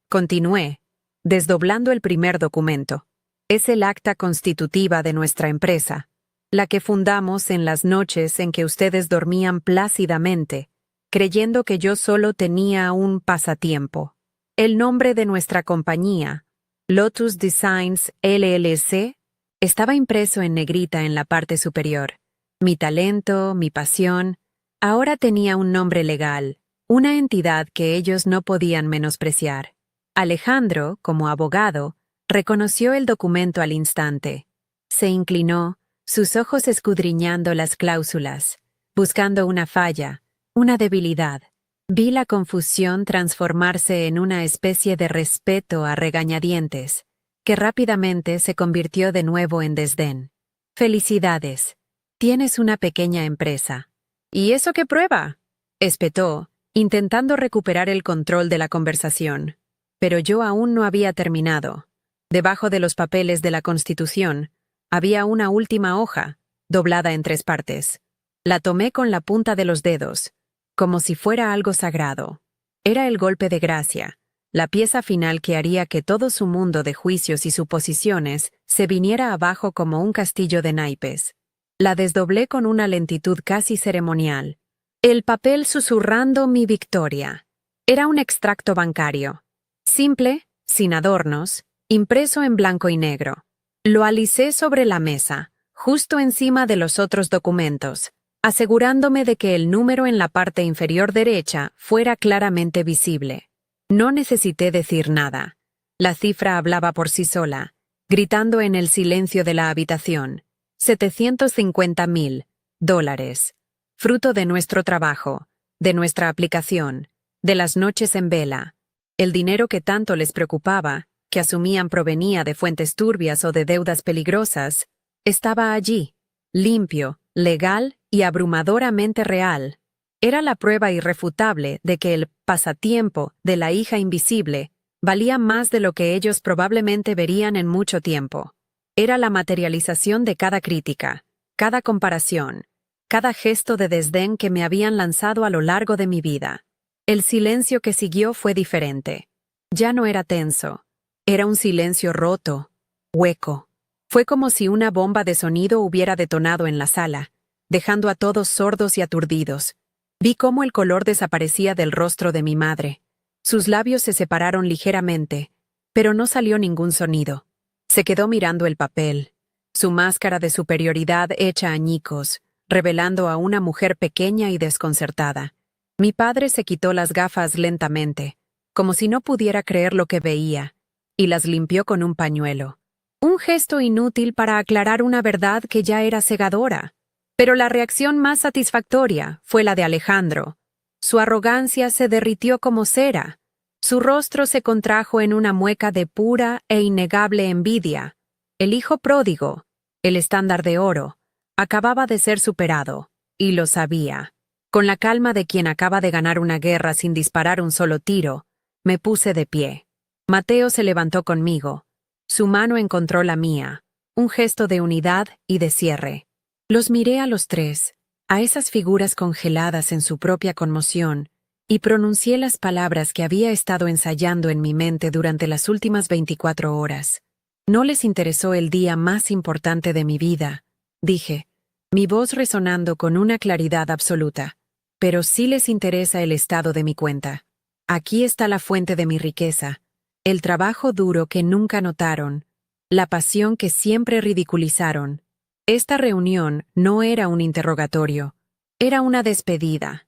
continué, desdoblando el primer documento, es el acta constitutiva de nuestra empresa, la que fundamos en las noches en que ustedes dormían plácidamente, creyendo que yo solo tenía un pasatiempo. El nombre de nuestra compañía, Lotus Designs LLC, estaba impreso en negrita en la parte superior. Mi talento, mi pasión, ahora tenía un nombre legal, una entidad que ellos no podían menospreciar. Alejandro, como abogado, reconoció el documento al instante. Se inclinó, sus ojos escudriñando las cláusulas, buscando una falla, una debilidad. Vi la confusión transformarse en una especie de respeto a regañadientes, que rápidamente se convirtió de nuevo en desdén. «Felicidades. Tienes una pequeña empresa». «¿Y eso qué prueba?», espetó, intentando recuperar el control de la conversación. Pero yo aún no había terminado. Debajo de los papeles de la Constitución, había una última hoja, doblada en 3 partes. La tomé con la punta de los dedos, como si fuera algo sagrado. Era el golpe de gracia, la pieza final que haría que todo su mundo de juicios y suposiciones se viniera abajo como un castillo de naipes. La desdoblé con una lentitud casi ceremonial. El papel susurrando mi victoria. Era un extracto bancario. Simple, sin adornos, impreso en blanco y negro. Lo alicé sobre la mesa, justo encima de los otros documentos, asegurándome de que el número en la parte inferior derecha fuera claramente visible. No necesité decir nada. La cifra hablaba por sí sola, gritando en el silencio de la habitación. $750,000, fruto de nuestro trabajo, de nuestra aplicación, de las noches en vela. El dinero que tanto les preocupaba, que asumían provenía de fuentes turbias o de deudas peligrosas, estaba allí, limpio, legal y abrumadoramente real. Era la prueba irrefutable de que el pasatiempo de la hija invisible valía más de lo que ellos probablemente verían en mucho tiempo. Era la materialización de cada crítica, cada comparación, cada gesto de desdén que me habían lanzado a lo largo de mi vida. El silencio que siguió fue diferente. Ya no era tenso. Era un silencio roto, hueco. Fue como si una bomba de sonido hubiera detonado en la sala, dejando a todos sordos y aturdidos. Vi cómo el color desaparecía del rostro de mi madre. Sus labios se separaron ligeramente, pero no salió ningún sonido. Se quedó mirando el papel, su máscara de superioridad hecha añicos, revelando a una mujer pequeña y desconcertada. Mi padre se quitó las gafas lentamente, como si no pudiera creer lo que veía, y las limpió con un pañuelo. Un gesto inútil para aclarar una verdad que ya era cegadora. Pero la reacción más satisfactoria fue la de Alejandro. Su arrogancia se derritió como cera. Su rostro se contrajo en una mueca de pura e innegable envidia. El hijo pródigo, el estándar de oro, acababa de ser superado, y lo sabía. Con la calma de quien acaba de ganar una guerra sin disparar un solo tiro, me puse de pie. Mateo se levantó conmigo. Su mano encontró la mía, un gesto de unidad y de cierre. Los miré a los tres, a esas figuras congeladas en su propia conmoción, y pronuncié las palabras que había estado ensayando en mi mente durante las últimas 24 horas. No les interesó el día más importante de mi vida, dije, mi voz resonando con una claridad absoluta. Pero sí les interesa el estado de mi cuenta. Aquí está la fuente de mi riqueza, el trabajo duro que nunca notaron, la pasión que siempre ridiculizaron. Esta reunión no era un interrogatorio, era una despedida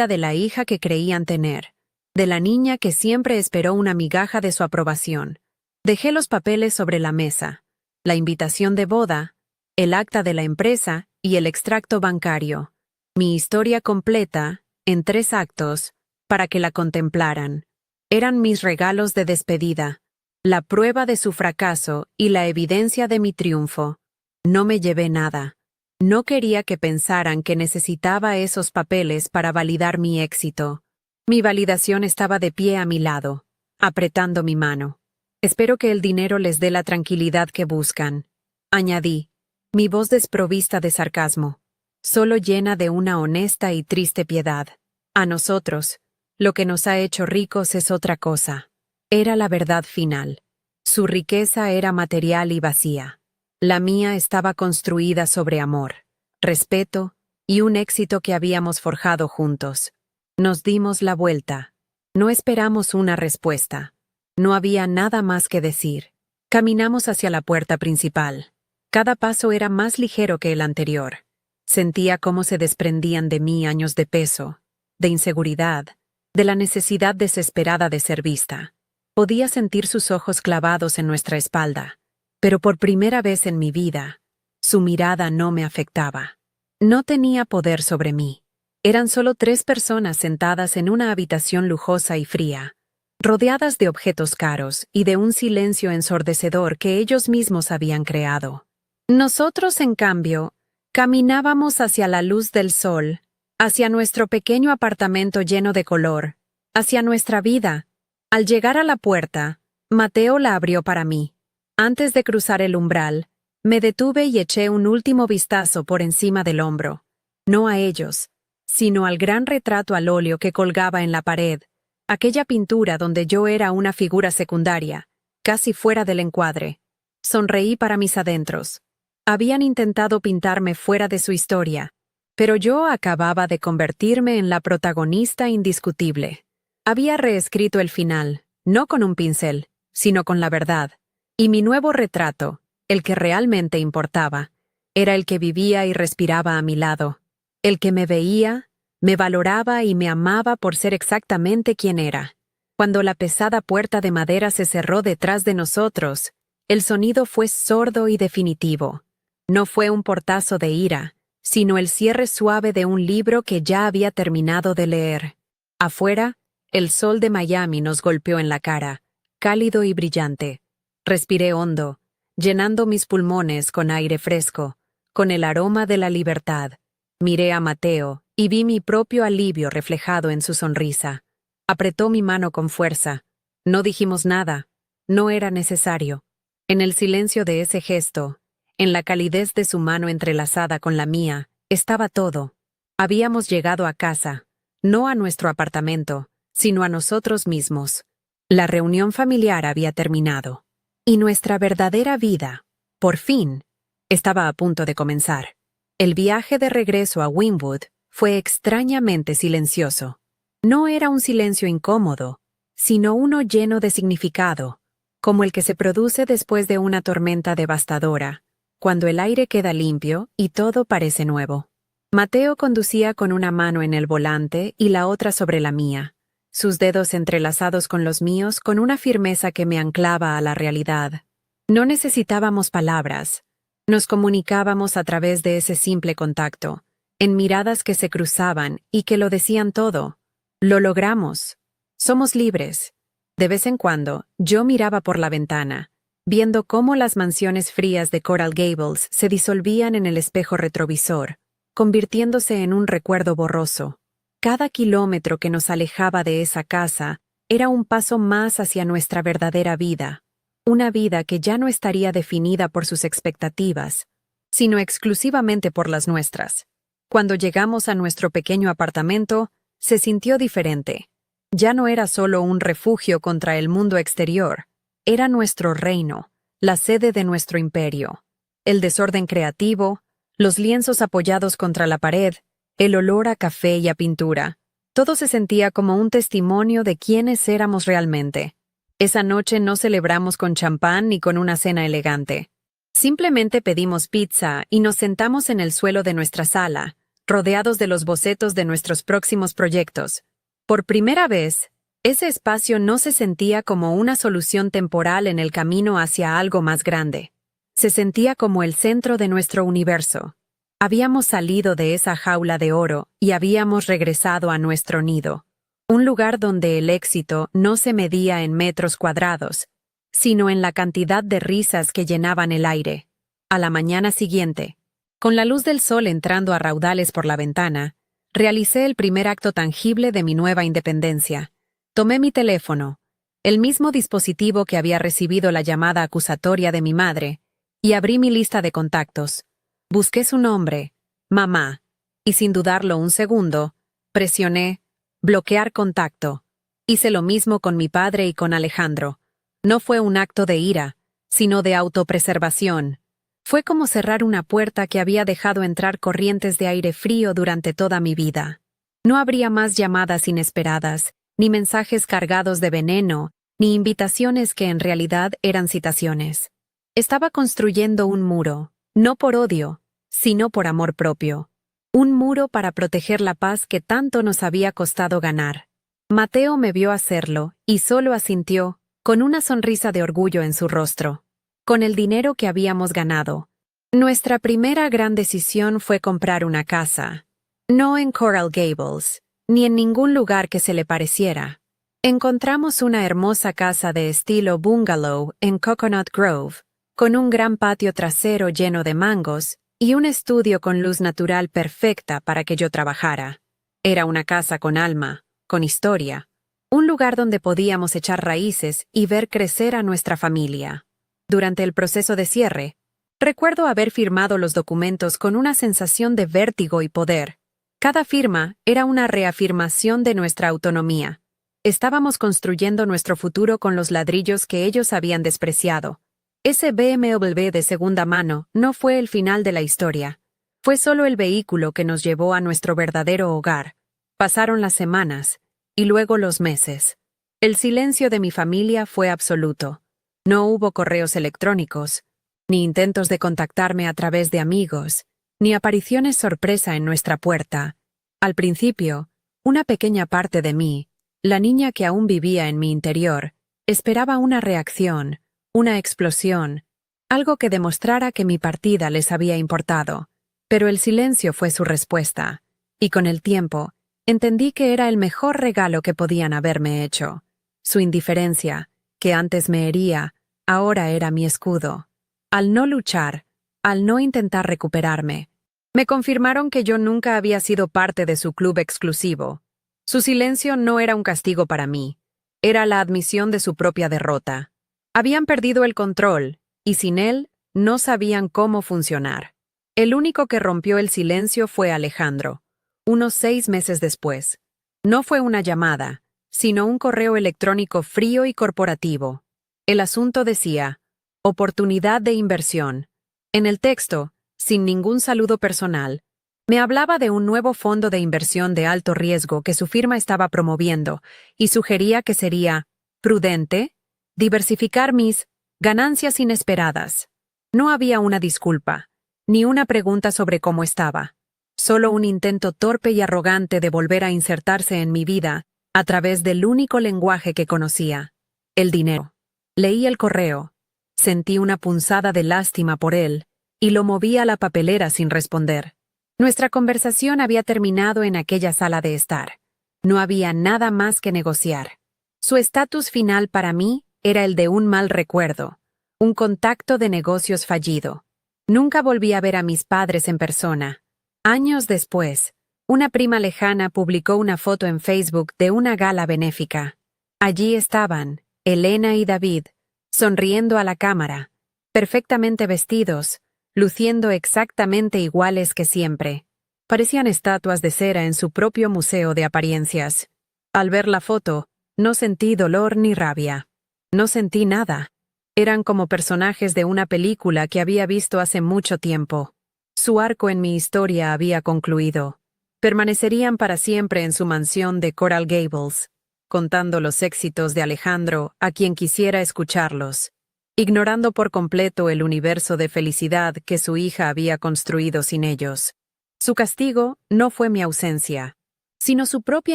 de la hija que creían tener, de la niña que siempre esperó una migaja de su aprobación. Dejé los papeles sobre la mesa, la invitación de boda, el acta de la empresa y el extracto bancario. Mi historia completa, en 3 actos, para que la contemplaran. Eran mis regalos de despedida, la prueba de su fracaso y la evidencia de mi triunfo. No me llevé nada. No quería que pensaran que necesitaba esos papeles para validar mi éxito. Mi validación estaba de pie a mi lado, apretando mi mano. Espero que el dinero les dé la tranquilidad que buscan, añadí, mi voz desprovista de sarcasmo, solo llena de una honesta y triste piedad. A nosotros, lo que nos ha hecho ricos es otra cosa. Era la verdad final. Su riqueza era material y vacía. La mía estaba construida sobre amor, respeto y un éxito que habíamos forjado juntos. Nos dimos la vuelta. No esperamos una respuesta. No había nada más que decir. Caminamos hacia la puerta principal. Cada paso era más ligero que el anterior. Sentía cómo se desprendían de mí años de peso, de inseguridad, de la necesidad desesperada de ser vista. Podía sentir sus ojos clavados en nuestra espalda, pero por primera vez en mi vida, su mirada no me afectaba. No tenía poder sobre mí. Eran solo 3 personas sentadas en una habitación lujosa y fría, rodeadas de objetos caros y de un silencio ensordecedor que ellos mismos habían creado. Nosotros, en cambio, caminábamos hacia la luz del sol, hacia nuestro pequeño apartamento lleno de color, hacia nuestra vida. Al llegar a la puerta, Mateo la abrió para mí. Antes de cruzar el umbral, me detuve y eché un último vistazo por encima del hombro. No a ellos, sino al gran retrato al óleo que colgaba en la pared, aquella pintura donde yo era una figura secundaria, casi fuera del encuadre. Sonreí para mis adentros. Habían intentado pintarme fuera de su historia, pero yo acababa de convertirme en la protagonista indiscutible. Había reescrito el final, no con un pincel, sino con la verdad, y mi nuevo retrato, el que realmente importaba, era el que vivía y respiraba a mi lado, el que me veía, me valoraba y me amaba por ser exactamente quien era. Cuando la pesada puerta de madera se cerró detrás de nosotros, el sonido fue sordo y definitivo. No fue un portazo de ira, sino el cierre suave de un libro que ya había terminado de leer. Afuera, el sol de Miami nos golpeó en la cara, cálido y brillante. Respiré hondo, llenando mis pulmones con aire fresco, con el aroma de la libertad. Miré a Mateo y vi mi propio alivio reflejado en su sonrisa. Apretó mi mano con fuerza. No dijimos nada. No era necesario. En el silencio de ese gesto, en la calidez de su mano entrelazada con la mía, estaba todo. Habíamos llegado a casa, no a nuestro apartamento, sino a nosotros mismos. La reunión familiar había terminado. Y nuestra verdadera vida, por fin, estaba a punto de comenzar. El viaje de regreso a Wynwood fue extrañamente silencioso. No era un silencio incómodo, sino uno lleno de significado, como el que se produce después de una tormenta devastadora, cuando el aire queda limpio y todo parece nuevo. Mateo conducía con una mano en el volante y la otra sobre la mía, sus dedos entrelazados con los míos con una firmeza que me anclaba a la realidad. No necesitábamos palabras. Nos comunicábamos a través de ese simple contacto, en miradas que se cruzaban y que lo decían todo. Lo logramos. Somos libres. De vez en cuando, yo miraba por la ventana, viendo cómo las mansiones frías de Coral Gables se disolvían en el espejo retrovisor, convirtiéndose en un recuerdo borroso. Cada kilómetro que nos alejaba de esa casa era un paso más hacia nuestra verdadera vida, una vida que ya no estaría definida por sus expectativas, sino exclusivamente por las nuestras. Cuando llegamos a nuestro pequeño apartamento, se sintió diferente. Ya no era solo un refugio contra el mundo exterior, era nuestro reino, la sede de nuestro imperio. El desorden creativo, los lienzos apoyados contra la pared, el olor a café y a pintura, todo se sentía como un testimonio de quiénes éramos realmente. Esa noche no celebramos con champán ni con una cena elegante. Simplemente pedimos pizza y nos sentamos en el suelo de nuestra sala, rodeados de los bocetos de nuestros próximos proyectos. Por primera vez, ese espacio no se sentía como una solución temporal en el camino hacia algo más grande. Se sentía como el centro de nuestro universo. Habíamos salido de esa jaula de oro y habíamos regresado a nuestro nido. Un lugar donde el éxito no se medía en metros cuadrados, sino en la cantidad de risas que llenaban el aire. A la mañana siguiente, con la luz del sol entrando a raudales por la ventana, realicé el primer acto tangible de mi nueva independencia. Tomé mi teléfono, el mismo dispositivo que había recibido la llamada acusatoria de mi madre, y abrí mi lista de contactos. Busqué su nombre, mamá, y sin dudarlo un segundo, presioné bloquear contacto. Hice lo mismo con mi padre y con Alejandro. No fue un acto de ira, sino de autopreservación. Fue como cerrar una puerta que había dejado entrar corrientes de aire frío durante toda mi vida. No habría más llamadas inesperadas, ni mensajes cargados de veneno, ni invitaciones que en realidad eran citaciones. Estaba construyendo un muro, no por odio, sino por amor propio. Un muro para proteger la paz que tanto nos había costado ganar. Mateo me vio hacerlo y solo asintió, con una sonrisa de orgullo en su rostro. Con el dinero que habíamos ganado, nuestra primera gran decisión fue comprar una casa. No en Coral Gables, ni en ningún lugar que se le pareciera. Encontramos una hermosa casa de estilo bungalow en Coconut Grove, con un gran patio trasero lleno de mangos y un estudio con luz natural perfecta para que yo trabajara. Era una casa con alma, con historia, un lugar donde podíamos echar raíces y ver crecer a nuestra familia. Durante el proceso de cierre, recuerdo haber firmado los documentos con una sensación de vértigo y poder. Cada firma era una reafirmación de nuestra autonomía. Estábamos construyendo nuestro futuro con los ladrillos que ellos habían despreciado. Ese BMW de segunda mano no fue el final de la historia. Fue solo el vehículo que nos llevó a nuestro verdadero hogar. Pasaron las semanas, y luego los meses. El silencio de mi familia fue absoluto. No hubo correos electrónicos, ni intentos de contactarme a través de amigos, ni apariciones sorpresa en nuestra puerta. Al principio, una pequeña parte de mí, la niña que aún vivía en mi interior, esperaba una reacción, una explosión, algo que demostrara que mi partida les había importado. Pero el silencio fue su respuesta, y con el tiempo, entendí que era el mejor regalo que podían haberme hecho. Su indiferencia, que antes me hería, ahora era mi escudo. Al no luchar, al no intentar recuperarme, me confirmaron que yo nunca había sido parte de su club exclusivo. Su silencio no era un castigo para mí, era la admisión de su propia derrota. Habían perdido el control, y sin él, no sabían cómo funcionar. El único que rompió el silencio fue Alejandro, unos 6 meses después. No fue una llamada, sino un correo electrónico frío y corporativo. El asunto decía, oportunidad de inversión. En el texto, sin ningún saludo personal, me hablaba de un nuevo fondo de inversión de alto riesgo que su firma estaba promoviendo y sugería que sería prudente diversificar mis ganancias inesperadas. No había una disculpa, ni una pregunta sobre cómo estaba. Solo un intento torpe y arrogante de volver a insertarse en mi vida a través del único lenguaje que conocía, el dinero. Leí el correo, sentí una punzada de lástima por él y lo moví a la papelera sin responder. Nuestra conversación había terminado en aquella sala de estar. No había nada más que negociar. Su estatus final para mí era el de un mal recuerdo, un contacto de negocios fallido. Nunca volví a ver a mis padres en persona. Años después, una prima lejana publicó una foto en Facebook de una gala benéfica. Allí estaban, Elena y David, sonriendo a la cámara, perfectamente vestidos, luciendo exactamente iguales que siempre. Parecían estatuas de cera en su propio museo de apariencias. Al ver la foto, no sentí dolor ni rabia. No sentí nada. Eran como personajes de una película que había visto hace mucho tiempo. Su arco en mi historia había concluido. Permanecerían para siempre en su mansión de Coral Gables, contando los éxitos de Alejandro a quien quisiera escucharlos, ignorando por completo el universo de felicidad que su hija había construido sin ellos. Su castigo no fue mi ausencia, sino su propia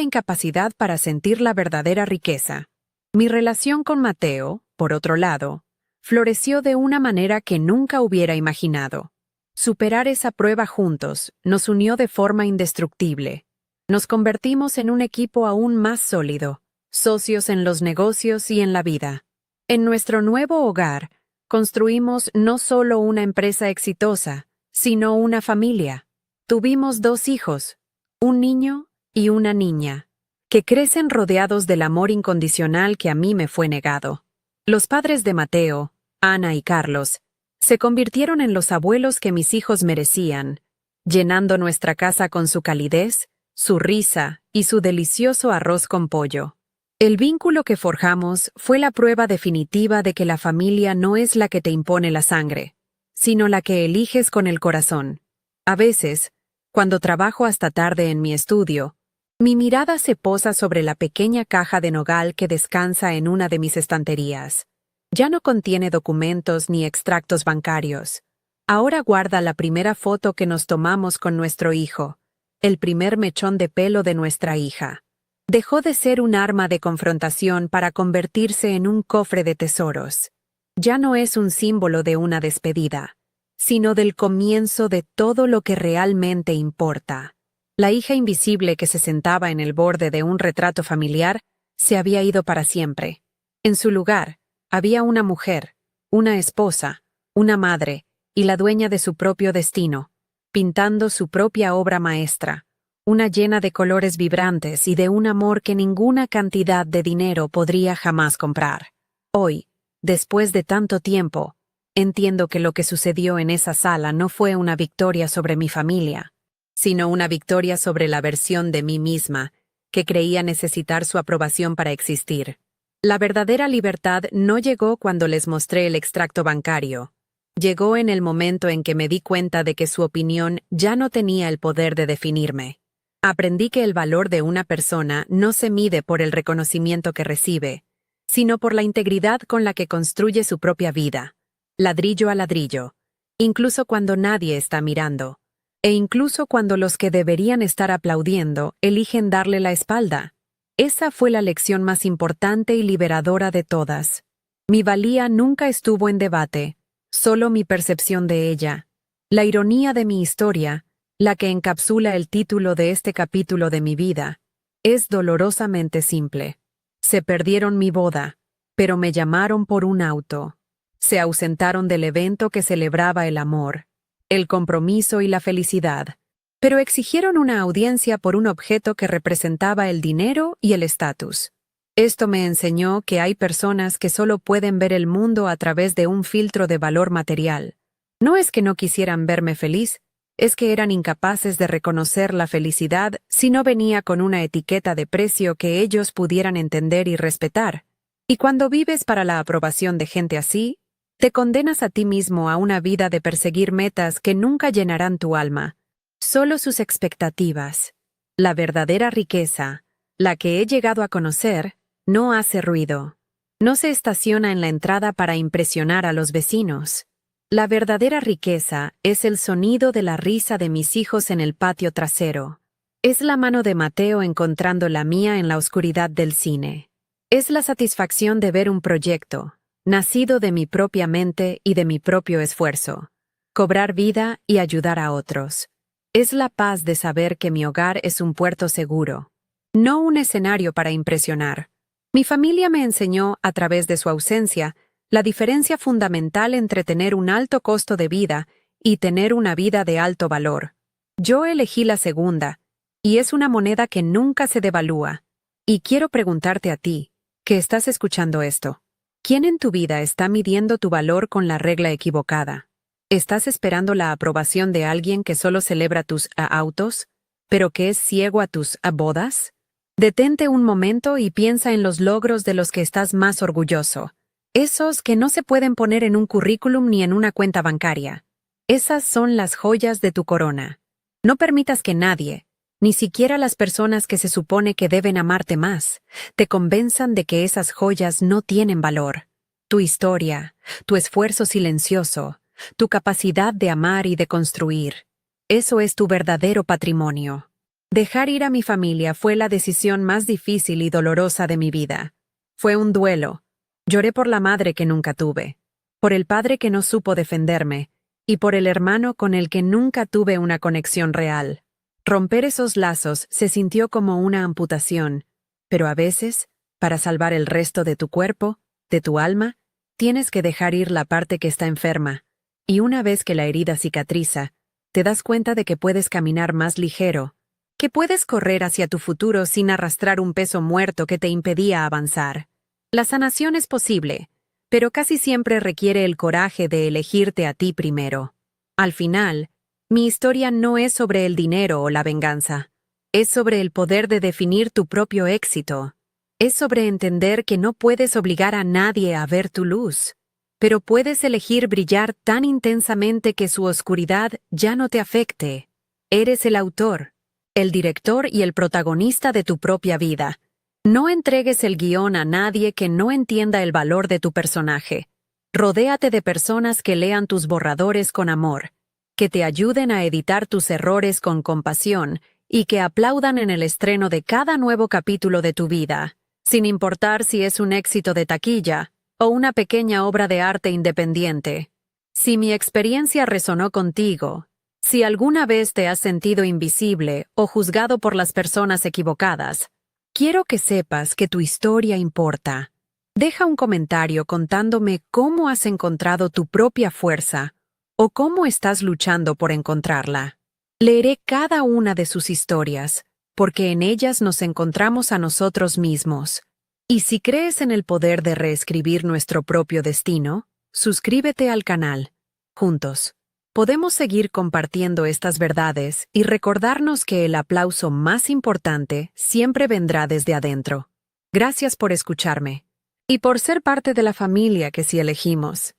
incapacidad para sentir la verdadera riqueza. Mi relación con Mateo, por otro lado, floreció de una manera que nunca hubiera imaginado. Superar esa prueba juntos nos unió de forma indestructible. Nos convertimos en un equipo aún más sólido, socios en los negocios y en la vida. En nuestro nuevo hogar, construimos no solo una empresa exitosa, sino una familia. Tuvimos 2 hijos, un niño y una niña, que crecen rodeados del amor incondicional que a mí me fue negado. Los padres de Mateo, Ana y Carlos, se convirtieron en los abuelos que mis hijos merecían, llenando nuestra casa con su calidez, su risa y su delicioso arroz con pollo. El vínculo que forjamos fue la prueba definitiva de que la familia no es la que te impone la sangre, sino la que eliges con el corazón. A veces, cuando trabajo hasta tarde en mi estudio, mi mirada se posa sobre la pequeña caja de nogal que descansa en una de mis estanterías. Ya no contiene documentos ni extractos bancarios. Ahora guarda la primera foto que nos tomamos con nuestro hijo, el primer mechón de pelo de nuestra hija. Dejó de ser un arma de confrontación para convertirse en un cofre de tesoros. Ya no es un símbolo de una despedida, sino del comienzo de todo lo que realmente importa. La hija invisible que se sentaba en el borde de un retrato familiar se había ido para siempre. En su lugar, había una mujer, una esposa, una madre y la dueña de su propio destino, pintando su propia obra maestra, una llena de colores vibrantes y de un amor que ninguna cantidad de dinero podría jamás comprar. Hoy, después de tanto tiempo, entiendo que lo que sucedió en esa sala no fue una victoria sobre mi familia, sino una victoria sobre la versión de mí misma que creía necesitar su aprobación para existir. La verdadera libertad no llegó cuando les mostré el extracto bancario. Llegó en el momento en que me di cuenta de que su opinión ya no tenía el poder de definirme. Aprendí que el valor de una persona no se mide por el reconocimiento que recibe, sino por la integridad con la que construye su propia vida, ladrillo a ladrillo, incluso cuando nadie está mirando, e incluso cuando los que deberían estar aplaudiendo eligen darle la espalda. Esa fue la lección más importante y liberadora de todas. Mi valía nunca estuvo en debate, solo mi percepción de ella. La ironía de mi historia, la que encapsula el título de este capítulo de mi vida, es dolorosamente simple. Se perdieron mi boda, pero me llamaron por un auto. Se ausentaron del evento que celebraba el amor, el compromiso y la felicidad, pero exigieron una audiencia por un objeto que representaba el dinero y el estatus. Esto me enseñó que hay personas que solo pueden ver el mundo a través de un filtro de valor material. No es que no quisieran verme feliz, es que eran incapaces de reconocer la felicidad si no venía con una etiqueta de precio que ellos pudieran entender y respetar. Y cuando vives para la aprobación de gente así, te condenas a ti mismo a una vida de perseguir metas que nunca llenarán tu alma. Solo sus expectativas. La verdadera riqueza, la que he llegado a conocer, no hace ruido. No se estaciona en la entrada para impresionar a los vecinos. La verdadera riqueza es el sonido de la risa de mis hijos en el patio trasero. Es la mano de Mateo encontrando la mía en la oscuridad del cine. Es la satisfacción de ver un proyecto, nacido de mi propia mente y de mi propio esfuerzo, cobrar vida y ayudar a otros. Es la paz de saber que mi hogar es un puerto seguro, no un escenario para impresionar. Mi familia me enseñó, a través de su ausencia, la diferencia fundamental entre tener un alto costo de vida y tener una vida de alto valor. Yo elegí la segunda, y es una moneda que nunca se devalúa. Y quiero preguntarte a ti, que estás escuchando esto. ¿Quién en tu vida está midiendo tu valor con la regla equivocada? ¿Estás esperando la aprobación de alguien que solo celebra tus autos, pero que es ciego a tus bodas? Detente un momento y piensa en los logros de los que estás más orgulloso. Esos que no se pueden poner en un currículum ni en una cuenta bancaria. Esas son las joyas de tu corona. No permitas que nadie, ni siquiera las personas que se supone que deben amarte más, te convenzan de que esas joyas no tienen valor. Tu historia, tu esfuerzo silencioso, tu capacidad de amar y de construir. Eso es tu verdadero patrimonio. Dejar ir a mi familia fue la decisión más difícil y dolorosa de mi vida. Fue un duelo. Lloré por la madre que nunca tuve, por el padre que no supo defenderme, y por el hermano con el que nunca tuve una conexión real. Romper esos lazos se sintió como una amputación, pero a veces, para salvar el resto de tu cuerpo, de tu alma, tienes que dejar ir la parte que está enferma, y una vez que la herida cicatriza, te das cuenta de que puedes caminar más ligero, que puedes correr hacia tu futuro sin arrastrar un peso muerto que te impedía avanzar. La sanación es posible, pero casi siempre requiere el coraje de elegirte a ti primero. Al final, mi historia no es sobre el dinero o la venganza. Es sobre el poder de definir tu propio éxito. Es sobre entender que no puedes obligar a nadie a ver tu luz, pero puedes elegir brillar tan intensamente que su oscuridad ya no te afecte. Eres el autor, el director y el protagonista de tu propia vida. No entregues el guión a nadie que no entienda el valor de tu personaje. Rodéate de personas que lean tus borradores con amor, que te ayuden a editar tus errores con compasión y que aplaudan en el estreno de cada nuevo capítulo de tu vida, sin importar si es un éxito de taquilla o una pequeña obra de arte independiente. Si mi experiencia resonó contigo, si alguna vez te has sentido invisible o juzgado por las personas equivocadas, quiero que sepas que tu historia importa. Deja un comentario contándome cómo has encontrado tu propia fuerza o cómo estás luchando por encontrarla. Leeré cada una de sus historias, porque en ellas nos encontramos a nosotros mismos. Y si crees en el poder de reescribir nuestro propio destino, suscríbete al canal. Juntos podemos seguir compartiendo estas verdades y recordarnos que el aplauso más importante siempre vendrá desde adentro. Gracias por escucharme y por ser parte de la familia que sí elegimos.